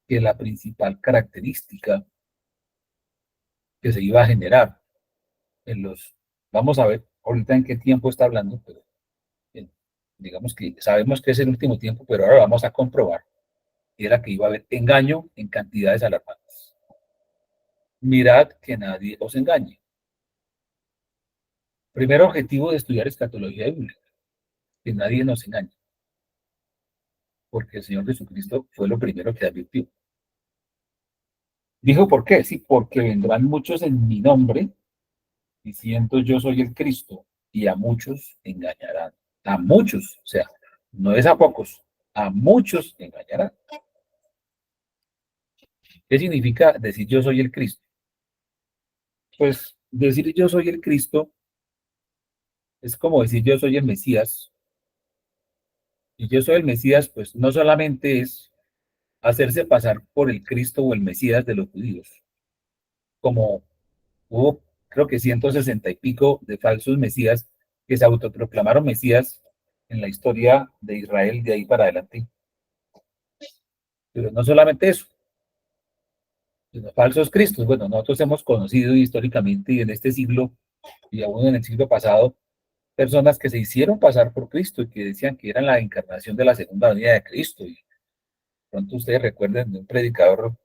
que la principal característica que se iba a generar en los, vamos a ver ahorita en qué tiempo está hablando, pero digamos que sabemos que es el último tiempo, pero ahora vamos a comprobar, era que iba a haber engaño en cantidades alarmantes. Mirad que nadie os engañe. Primer objetivo de estudiar escatología bíblica, que nadie nos engañe, porque el Señor Jesucristo fue lo primero que advirtió. Dijo, ¿por qué? Sí, porque vendrán muchos en mi nombre, diciendo yo soy el Cristo, y a muchos engañarán. A muchos, o sea, no es a pocos, a muchos engañarán. ¿Qué significa decir yo soy el Cristo? Pues decir yo soy el Cristo es como decir yo soy el Mesías. Y yo soy el Mesías, pues no solamente es hacerse pasar por el Cristo o el Mesías de los judíos, como hubo creo que 160 y pico de falsos Mesías que se autoproclamaron Mesías en la historia de Israel de ahí para adelante. Pero no solamente eso, sino falsos Cristos. Bueno, nosotros hemos conocido históricamente y en este siglo y aún en el siglo pasado personas que se hicieron pasar por Cristo y que decían que eran la encarnación de la segunda venida de Cristo. Y pronto ustedes recuerden de un predicador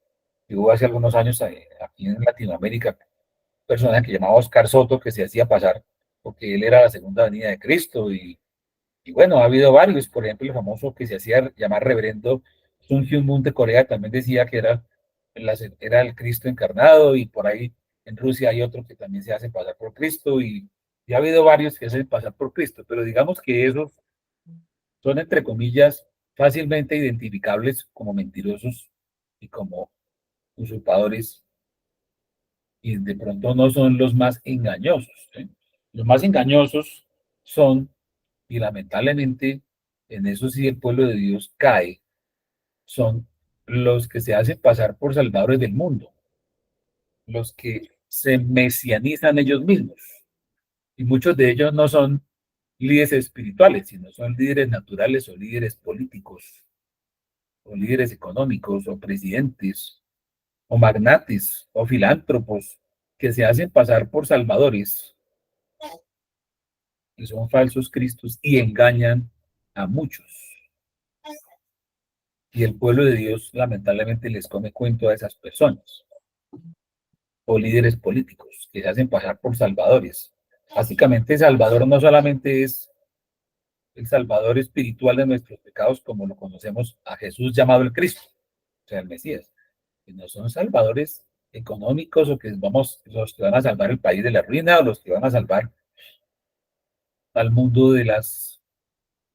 que hubo hace algunos años aquí en Latinoamérica, persona que llamaba Oscar Soto, que se hacía pasar porque él era la segunda venida de Cristo. Y bueno, ha habido varios, por ejemplo, el famoso que se hacía llamar reverendo Sun Hyun Moon de Corea también decía que era el Cristo encarnado, y por ahí en Rusia hay otro que también se hace pasar por Cristo, y ha habido varios que se hacen pasar por Cristo, pero digamos que esos son, entre comillas, fácilmente identificables como mentirosos y como usurpadores y de pronto no son los más engañosos, ¿sí? Los más engañosos son, y lamentablemente en eso sí el pueblo de Dios cae, son los que se hacen pasar por salvadores del mundo, los que se mesianizan ellos mismos. Y muchos de ellos no son líderes espirituales, sino son líderes naturales o líderes políticos, o líderes económicos, o presidentes, o magnates, o filántropos, que se hacen pasar por salvadores, que son falsos cristos y engañan a muchos. Y el pueblo de Dios lamentablemente les come cuento a esas personas, o líderes políticos, que se hacen pasar por salvadores. Básicamente, Salvador no solamente es el Salvador espiritual de nuestros pecados, como lo conocemos a Jesús llamado el Cristo, o sea, el Mesías, sino son salvadores económicos o que vamos, los que van a salvar el país de la ruina o los que van a salvar al mundo de las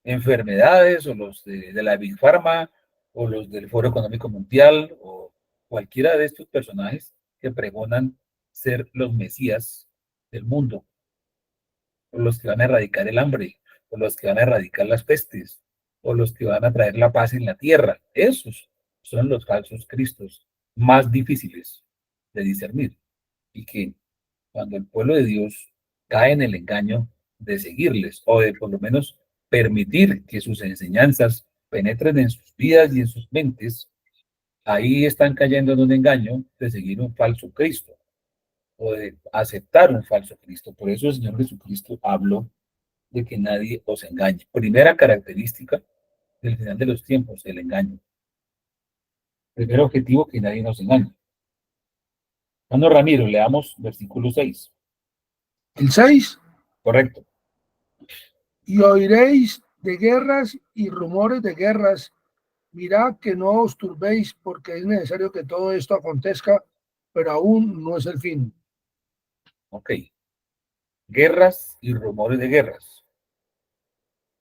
enfermedades o los de la Big Pharma o los del Foro Económico Mundial o cualquiera de estos personajes que pregonan ser los Mesías del mundo, o los que van a erradicar el hambre, o los que van a erradicar las pestes, o los que van a traer la paz en la tierra. Esos son los falsos cristos más difíciles de discernir y que cuando el pueblo de Dios cae en el engaño de seguirles o de por lo menos permitir que sus enseñanzas penetren en sus vidas y en sus mentes, ahí están cayendo en un engaño de seguir un falso Cristo o de aceptar un falso Cristo. Por eso el Señor Jesucristo habló de que nadie os engañe. Primera característica del final de los tiempos, el engaño. Primer objetivo, que nadie nos engañe. Bueno, Ramiro, leamos versículo 6. El 6. Correcto. Y oiréis de guerras y rumores de guerras. Mirad que no os turbéis, porque es necesario que todo esto acontezca, pero aún no es el fin. Ok. Guerras y rumores de guerras.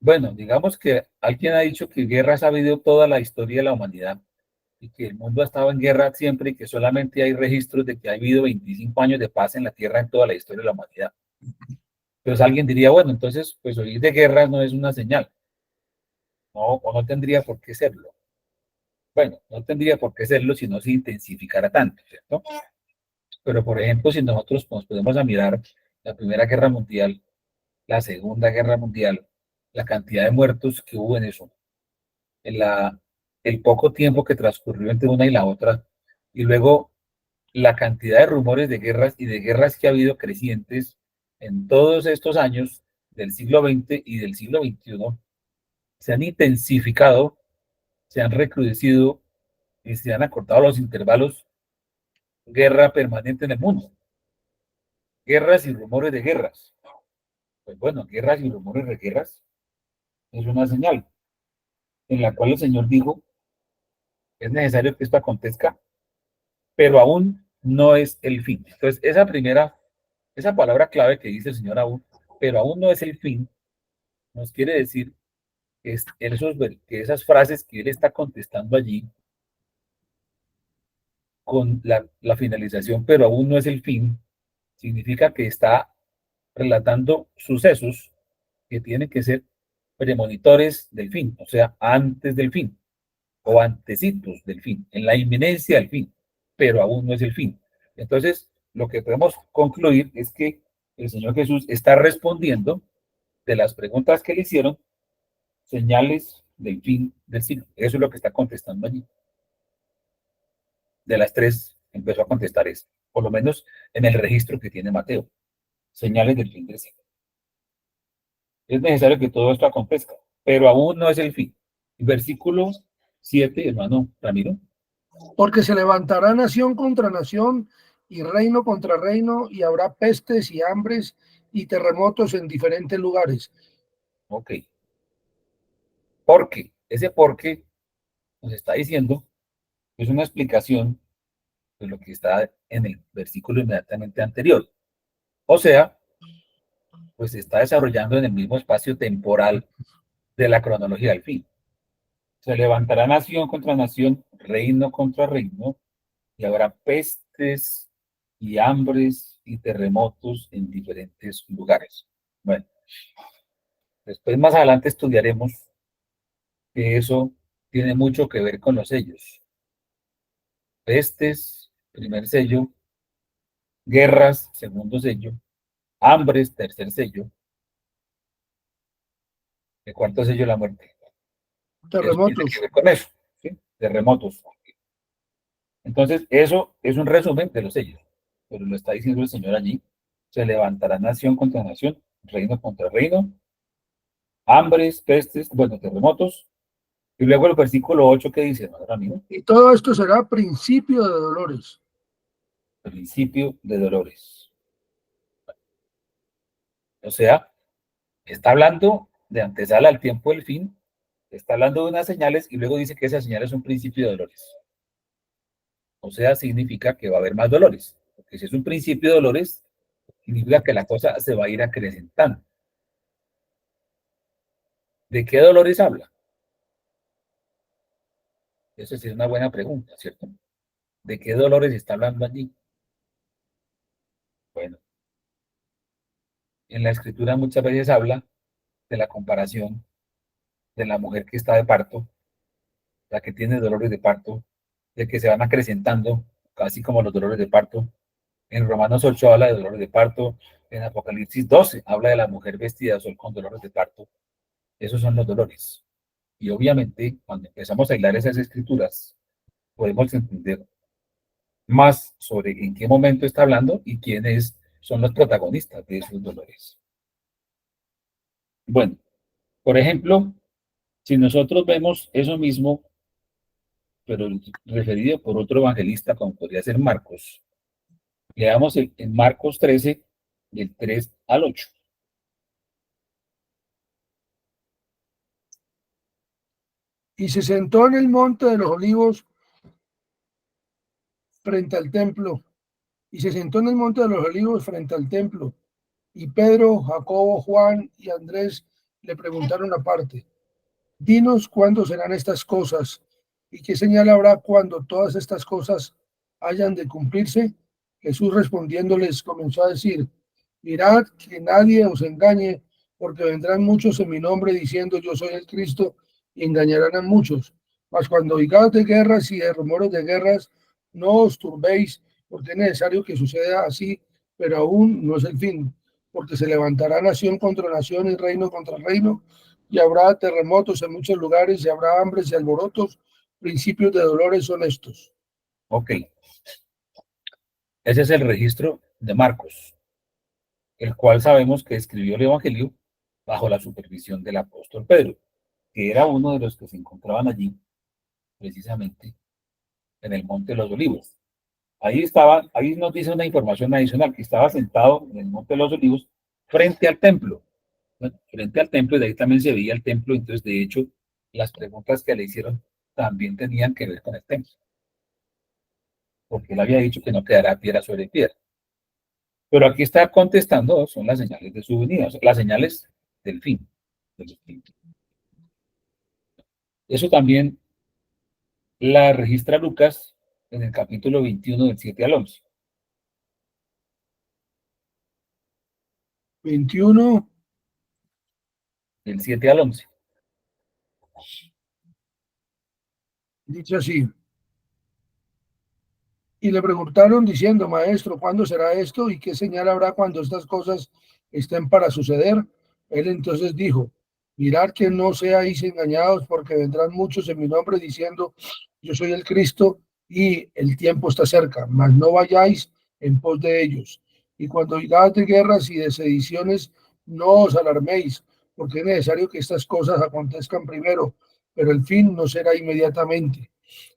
Bueno, digamos que alguien ha dicho que guerras ha habido toda la historia de la humanidad y que el mundo ha estado en guerra siempre y que solamente hay registros de que ha habido 25 años de paz en la Tierra en toda la historia de la humanidad. Entonces alguien diría, bueno, entonces pues oír de guerras no es una señal, no, o no tendría por qué serlo. Bueno, no tendría por qué serlo si no se intensificara tanto, ¿cierto? Pero por ejemplo, si nosotros nos podemos a mirar la Primera Guerra Mundial, la Segunda Guerra Mundial, la cantidad de muertos que hubo en eso, en el poco tiempo que transcurrió entre una y la otra, y luego la cantidad de rumores de guerras y de guerras que ha habido crecientes en todos estos años del siglo XX y del siglo XXI, se han intensificado, se han recrudecido y se han acortado los intervalos, guerra permanente en el mundo, guerras y rumores de guerras. Pues bueno, guerras y rumores de guerras es una señal en la cual el Señor dijo, es necesario que esto acontezca, pero aún no es el fin. Entonces, esa palabra clave que dice el Señor aún, pero aún no es el fin, nos quiere decir que, que esas frases que Él está contestando allí con la finalización, pero aún no es el fin, significa que está relatando sucesos que tienen que ser premonitores del fin, o sea, antes del fin, o antecitos del fin, en la inminencia del fin, pero aún no es el fin. Entonces, lo que podemos concluir es que el Señor Jesús está respondiendo de las preguntas que le hicieron, señales del fin del siglo. Eso es lo que está contestando allí. De las tres, empezó a contestar eso, por lo menos en el registro que tiene Mateo, señales del fin del siglo. Es necesario que todo esto acontezca, pero aún no es el fin. Versículo 7, hermano Ramiro. Porque se levantará nación contra nación y reino contra reino, y habrá pestes y hambres y terremotos en diferentes lugares. Ok. Porque, ese porque nos está diciendo, es una explicación de lo que está en el versículo inmediatamente anterior. O sea, pues se está desarrollando en el mismo espacio temporal de la cronología del fin. Se levantará nación contra nación, reino contra reino, y habrá pestes y hambres y terremotos en diferentes lugares. Bueno, después más adelante estudiaremos que eso tiene mucho que ver con los sellos. Pestes, primer sello, guerras, segundo sello, hambres, tercer sello, el cuarto sello, la muerte. Eso tiene que terremotos. ver con eso, ¿sí? Terremotos. Entonces, eso es un resumen de los sellos, pero lo está diciendo el Señor allí. Se levantará nación contra nación, reino contra reino, hambres, pestes, bueno, terremotos. Y luego el versículo 8 que dice, hermano amigo, Y todo esto será principio de dolores. principio de dolores. O sea, está hablando de antesala al tiempo del fin, está hablando de unas señales y luego dice que esas señales son principio de dolores. O sea, significa que va a haber más dolores. Porque si es un principio de dolores, significa que la cosa se va a ir acrecentando. ¿De qué dolores habla? Esa sí es una buena pregunta, ¿cierto? ¿De qué dolores está hablando allí? Bueno, en la escritura muchas veces habla de la comparación de la mujer que está de parto, la que tiene dolores de parto, de que se van acrecentando, casi como los dolores de parto. En Romanos 8 habla de dolores de parto, en Apocalipsis 12 habla de la mujer vestida de sol con dolores de parto. Esos son los dolores. Y obviamente, cuando empezamos a hilar esas escrituras, podemos entender más sobre en qué momento está hablando y quiénes son los protagonistas de esos dolores. Bueno, por ejemplo, si nosotros vemos eso mismo, pero referido por otro evangelista, como podría ser Marcos, leamos en Marcos 13, del 3 al 8. Y se sentó en el monte de los olivos frente al templo. Y se sentó en el monte de los olivos frente al templo. Y Pedro, Jacobo, Juan y Andrés le preguntaron aparte: dinos cuándo serán estas cosas y qué señal habrá cuando todas estas cosas hayan de cumplirse. Jesús respondiendo les comenzó a decir: mirad que nadie os engañe, porque vendrán muchos en mi nombre diciendo yo soy el Cristo, y engañarán a muchos. Mas cuando oigáis de guerras y de rumores de guerras, no os turbéis, porque es necesario que suceda así, pero aún no es el fin, porque se levantará nación contra nación y reino contra reino, y habrá terremotos en muchos lugares, y habrá hambres y alborotos. Principios de dolores son estos. Ok, ese es el registro de Marcos, el cual sabemos que escribió el Evangelio bajo la supervisión del apóstol Pedro, que era uno de los que se encontraban allí, precisamente, en el Monte de los Olivos. Ahí estaba, ahí nos dice una información adicional, que estaba sentado en el Monte de los Olivos frente al templo. Bueno, frente al templo, y de ahí también se veía el templo, entonces de hecho las preguntas que le hicieron también tenían que ver con el templo, porque él había dicho que no quedará piedra sobre piedra. Pero aquí está contestando, son las señales de su venida, o sea, las señales del fin. Del fin. Eso también la registra Lucas en el capítulo 21 del 7 al 11. 21, Del 7 al 11. dice así: y le preguntaron diciendo: maestro, ¿cuándo será esto? ¿Y qué señal habrá cuando estas cosas estén para suceder? Él entonces dijo: mirad que no seáis engañados, porque vendrán muchos en mi nombre diciendo yo soy el Cristo, y el tiempo está cerca, mas no vayáis en pos de ellos. Y cuando oigáis de guerras y de sediciones, no os alarméis, porque es necesario que estas cosas acontezcan primero, pero el fin no será inmediatamente.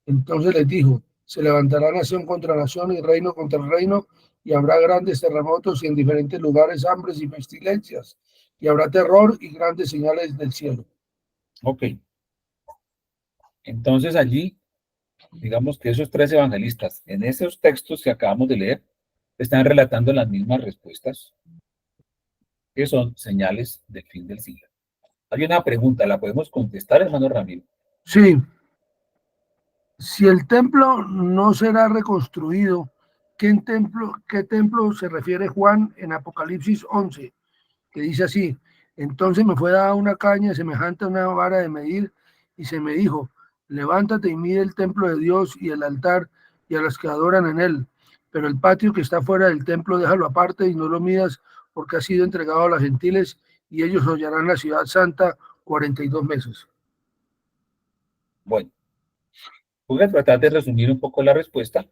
Entonces les dijo: se levantará nación contra nación y reino contra reino, y habrá grandes terremotos y en diferentes lugares hambres y pestilencias, y habrá terror y grandes señales del cielo. Ok, entonces allí, digamos que esos tres evangelistas, en esos textos que acabamos de leer, están relatando las mismas respuestas, que son señales del fin del siglo. Hay una pregunta, ¿la podemos contestar, hermano Ramiro? Sí, si el templo no será reconstruido, qué templo se refiere Juan en Apocalipsis 11, que dice así: entonces me fue dada una caña semejante a una vara de medir, y se me dijo: levántate y mide el templo de Dios y el altar y a los que adoran en él, pero el patio que está fuera del templo déjalo aparte y no lo midas, porque ha sido entregado a los gentiles y ellos hollarán la ciudad santa 42 meses. Bueno, voy a tratar de resumir un poco la respuesta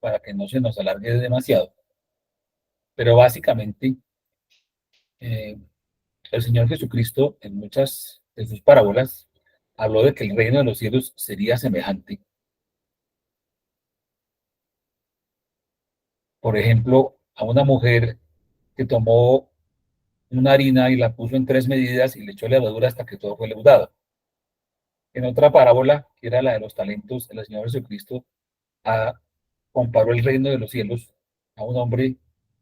para que no se nos alargue demasiado, pero básicamente eh, el Señor Jesucristo en muchas de sus parábolas habló de que el reino de los cielos sería semejante, por ejemplo, a una mujer que tomó una harina y la puso en 3 medidas y le echó levadura hasta que todo fue leudado. En otra parábola, que era la de los talentos, el Señor Jesucristo comparó el reino de los cielos a un hombre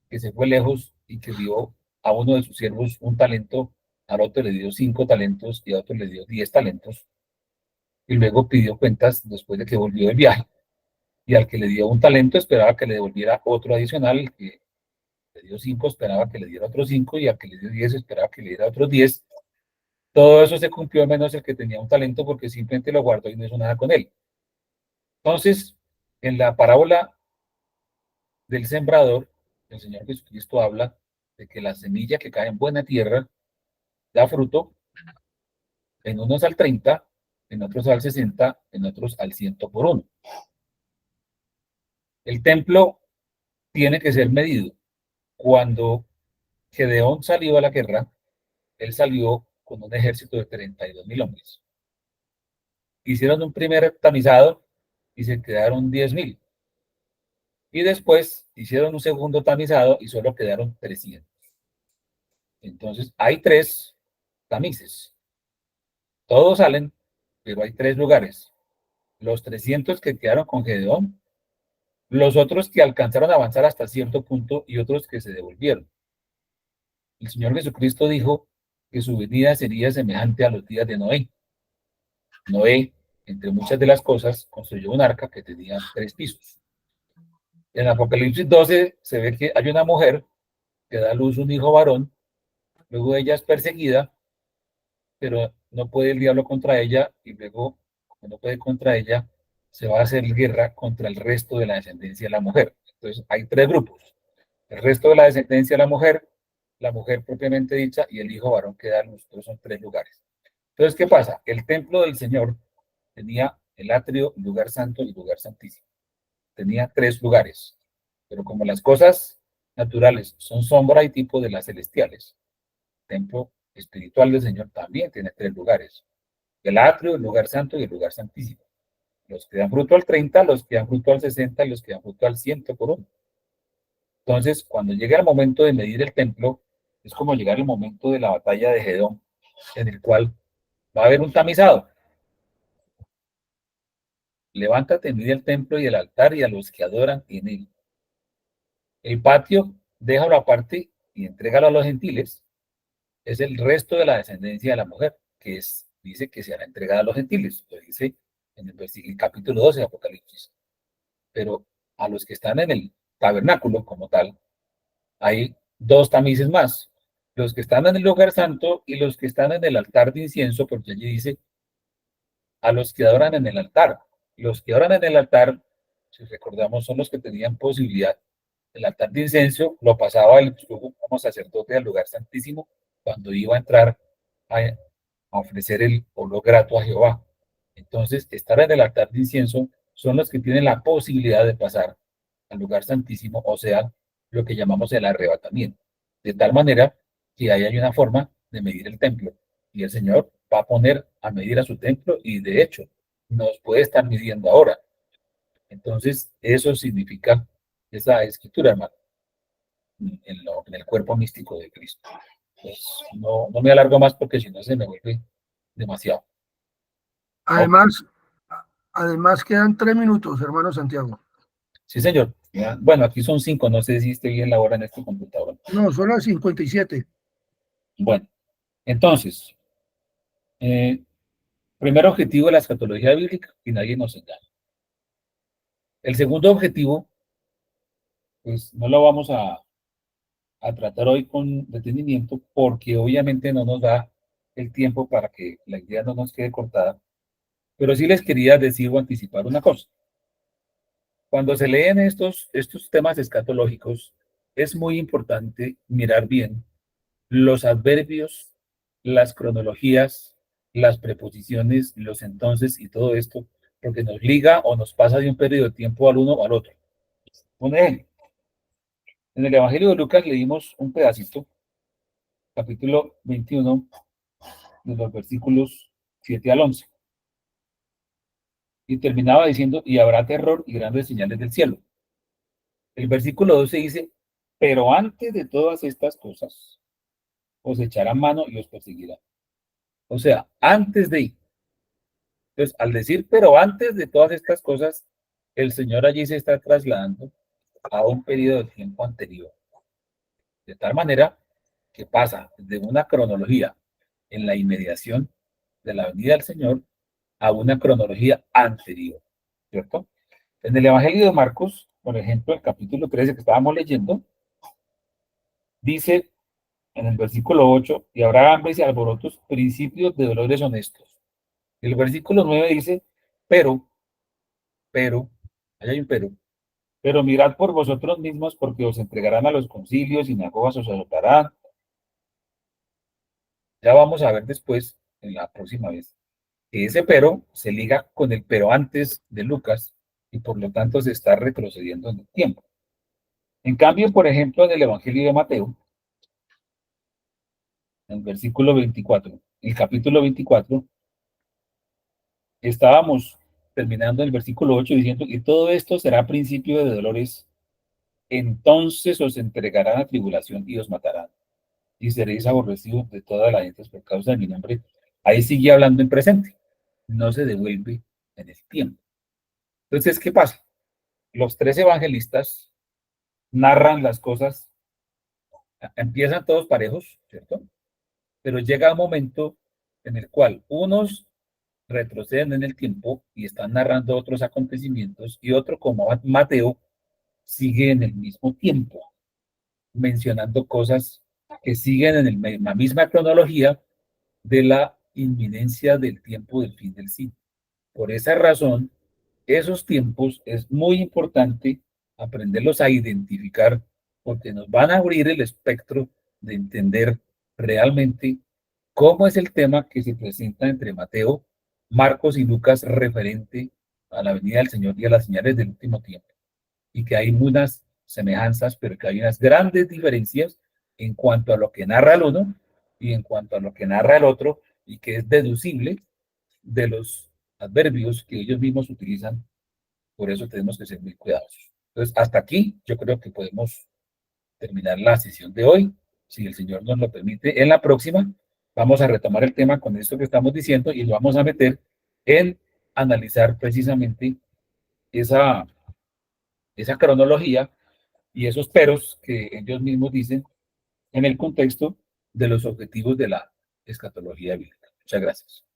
que se fue lejos y que dio a uno de sus siervos un talento, al otro le dio 5 talentos y a otro le dio 10 talentos. Y luego pidió cuentas después de que volvió del viaje. Y al que le dio un talento esperaba que le devolviera otro adicional, el que le dio 5 esperaba que le diera otros 5 y al que le dio 10 esperaba que le diera otros 10. Todo eso se cumplió menos el que tenía un talento porque simplemente lo guardó y no hizo nada con él. Entonces, en la parábola del sembrador, el Señor Jesucristo habla de que la semilla que cae en buena tierra da fruto, en unos al 30, en otros al 60, en otros al 100 por uno. El templo tiene que ser medido. Cuando Gedeón salió a la guerra, él salió con un ejército de 32.000 hombres. Hicieron un primer tamizado y se quedaron 10.000. Y después hicieron un segundo tamizado y solo quedaron 300. Entonces hay 3 tamices. Todos salen, pero hay 3 lugares. Los 300 que quedaron con Gedeón, los otros que alcanzaron a avanzar hasta cierto punto y otros que se devolvieron. El Señor Jesucristo dijo que su venida sería semejante a los días de Noé. Noé, entre muchas de las cosas, construyó un arca que tenía 3 pisos. En Apocalipsis 12 se ve que hay una mujer que da a luz un hijo varón, luego ella es perseguida, pero no puede el diablo contra ella, y luego, como no puede contra ella, se va a hacer guerra contra el resto de la descendencia de la mujer. Entonces hay 3 grupos: el resto de la descendencia de la mujer propiamente dicha y el hijo varón que da a luz. Entonces son 3 lugares. Entonces, ¿qué pasa? El templo del Señor tenía el atrio, el lugar santo y el lugar santísimo. Tenía 3 lugares, pero como las cosas naturales son sombra y tipo de las celestiales, el templo espiritual del Señor también tiene 3 lugares: el atrio, el lugar santo y el lugar santísimo. Los que dan fruto al 30, los que dan fruto al 60 y los que dan fruto al 100 por uno. Entonces, cuando llega el momento de medir el templo, es como llegar el momento de la batalla de Gedón, en el cual va a haber un tamizado. Levántate, mide el templo y el altar y a los que adoran en él. El patio, déjalo aparte y entrégalo a los gentiles. Es el resto de la descendencia de la mujer, que dice que será entregada a los gentiles. Lo dice en el capítulo 12 de Apocalipsis. Pero a los que están en el tabernáculo como tal, hay 2 tamices más: los que están en el lugar santo y los que están en el altar de incienso, porque allí dice a los que adoran en el altar. Los que adoran en el altar, si recordamos, son los que tenían posibilidad. El altar de incienso lo pasaba el como sacerdote al lugar santísimo cuando iba a entrar a ofrecer el olor grato a Jehová. Entonces, estar en el altar de incienso son los que tienen la posibilidad de pasar al lugar santísimo, o sea, lo que llamamos el arrebatamiento. De tal manera que ahí hay una forma de medir el templo y el Señor va a poner a medir a su templo y de hecho nos puede estar midiendo ahora. Entonces, eso significa esa escritura, hermano, en el cuerpo místico de Cristo. Pues no me alargo más porque si no se me vuelve demasiado. Ok. Además, además quedan 3 minutos, hermano Santiago. Sí, señor. Ya, bueno, aquí son 5, no sé si esté bien la hora en este computador. No, son las 57. Bueno, entonces, primer objetivo de la escatología bíblica, que nadie nos engañe. El segundo objetivo pues no lo vamos a tratar hoy con detenimiento porque obviamente no nos da el tiempo para que la idea no nos quede cortada, pero sí les quería decir o anticipar una cosa. Cuando se leen estos temas escatológicos, es muy importante mirar bien los adverbios, las cronologías, las preposiciones, los entonces y todo esto, porque nos liga o nos pasa de un periodo de tiempo al uno o al otro. Un ejemplo, en el Evangelio de Lucas leímos un pedacito, capítulo 21, de los versículos 7 al 11, y terminaba diciendo, y habrá terror y grandes señales del cielo. El versículo 12 dice, pero antes de todas estas cosas, os echará mano y os perseguirá. O sea, antes de. Entonces, al decir, pero antes de todas estas cosas, el Señor allí se está trasladando a un periodo de tiempo anterior. De tal manera que pasa de una cronología en la inmediación de la venida del Señor a una cronología anterior, ¿cierto? En el Evangelio de Marcos, por ejemplo, el capítulo 13 que estábamos leyendo, dice en el versículo 8, y habrá hambres y alborotos, principios de dolores honestos. El versículo 9 dice, pero, ahí hay un pero mirad por vosotros mismos porque os entregarán a los concilios, sinagogas os azotarán. Ya vamos a ver después, en la próxima vez, que ese pero se liga con el pero antes de Lucas y por lo tanto se está retrocediendo en el tiempo. En cambio, por ejemplo, en el Evangelio de Mateo, en el versículo 24, el capítulo 24, estábamos terminando el versículo 8 diciendo que todo esto será principio de dolores, entonces os entregarán a tribulación y os matarán, y seréis aborrecidos de toda la gente por causa de mi nombre. Ahí sigue hablando en presente, no se devuelve en el tiempo. Entonces, ¿qué pasa? Los tres evangelistas narran las cosas, empiezan todos parejos, ¿cierto? Pero llega un momento en el cual unos retroceden en el tiempo y están narrando otros acontecimientos y otro como Mateo sigue en el mismo tiempo, mencionando cosas que siguen en la misma cronología de la inminencia del tiempo del fin del siglo. Por esa razón, esos tiempos es muy importante aprenderlos a identificar porque nos van a abrir el espectro de entender realmente cómo es el tema que se presenta entre Mateo, Marcos y Lucas referente a la venida del Señor y a las señales del último tiempo. Y que hay unas semejanzas, pero que hay unas grandes diferencias en cuanto a lo que narra el uno y en cuanto a lo que narra el otro, y que es deducible de los adverbios que ellos mismos utilizan. Por eso tenemos que ser muy cuidadosos. Entonces, hasta aquí yo creo que podemos terminar la sesión de hoy, si el Señor nos lo permite. En la próxima vamos a retomar el tema con esto que estamos diciendo y lo vamos a meter en analizar precisamente esa, esa cronología y esos peros que ellos mismos dicen en el contexto de los objetivos de la escatología bíblica. Muchas gracias.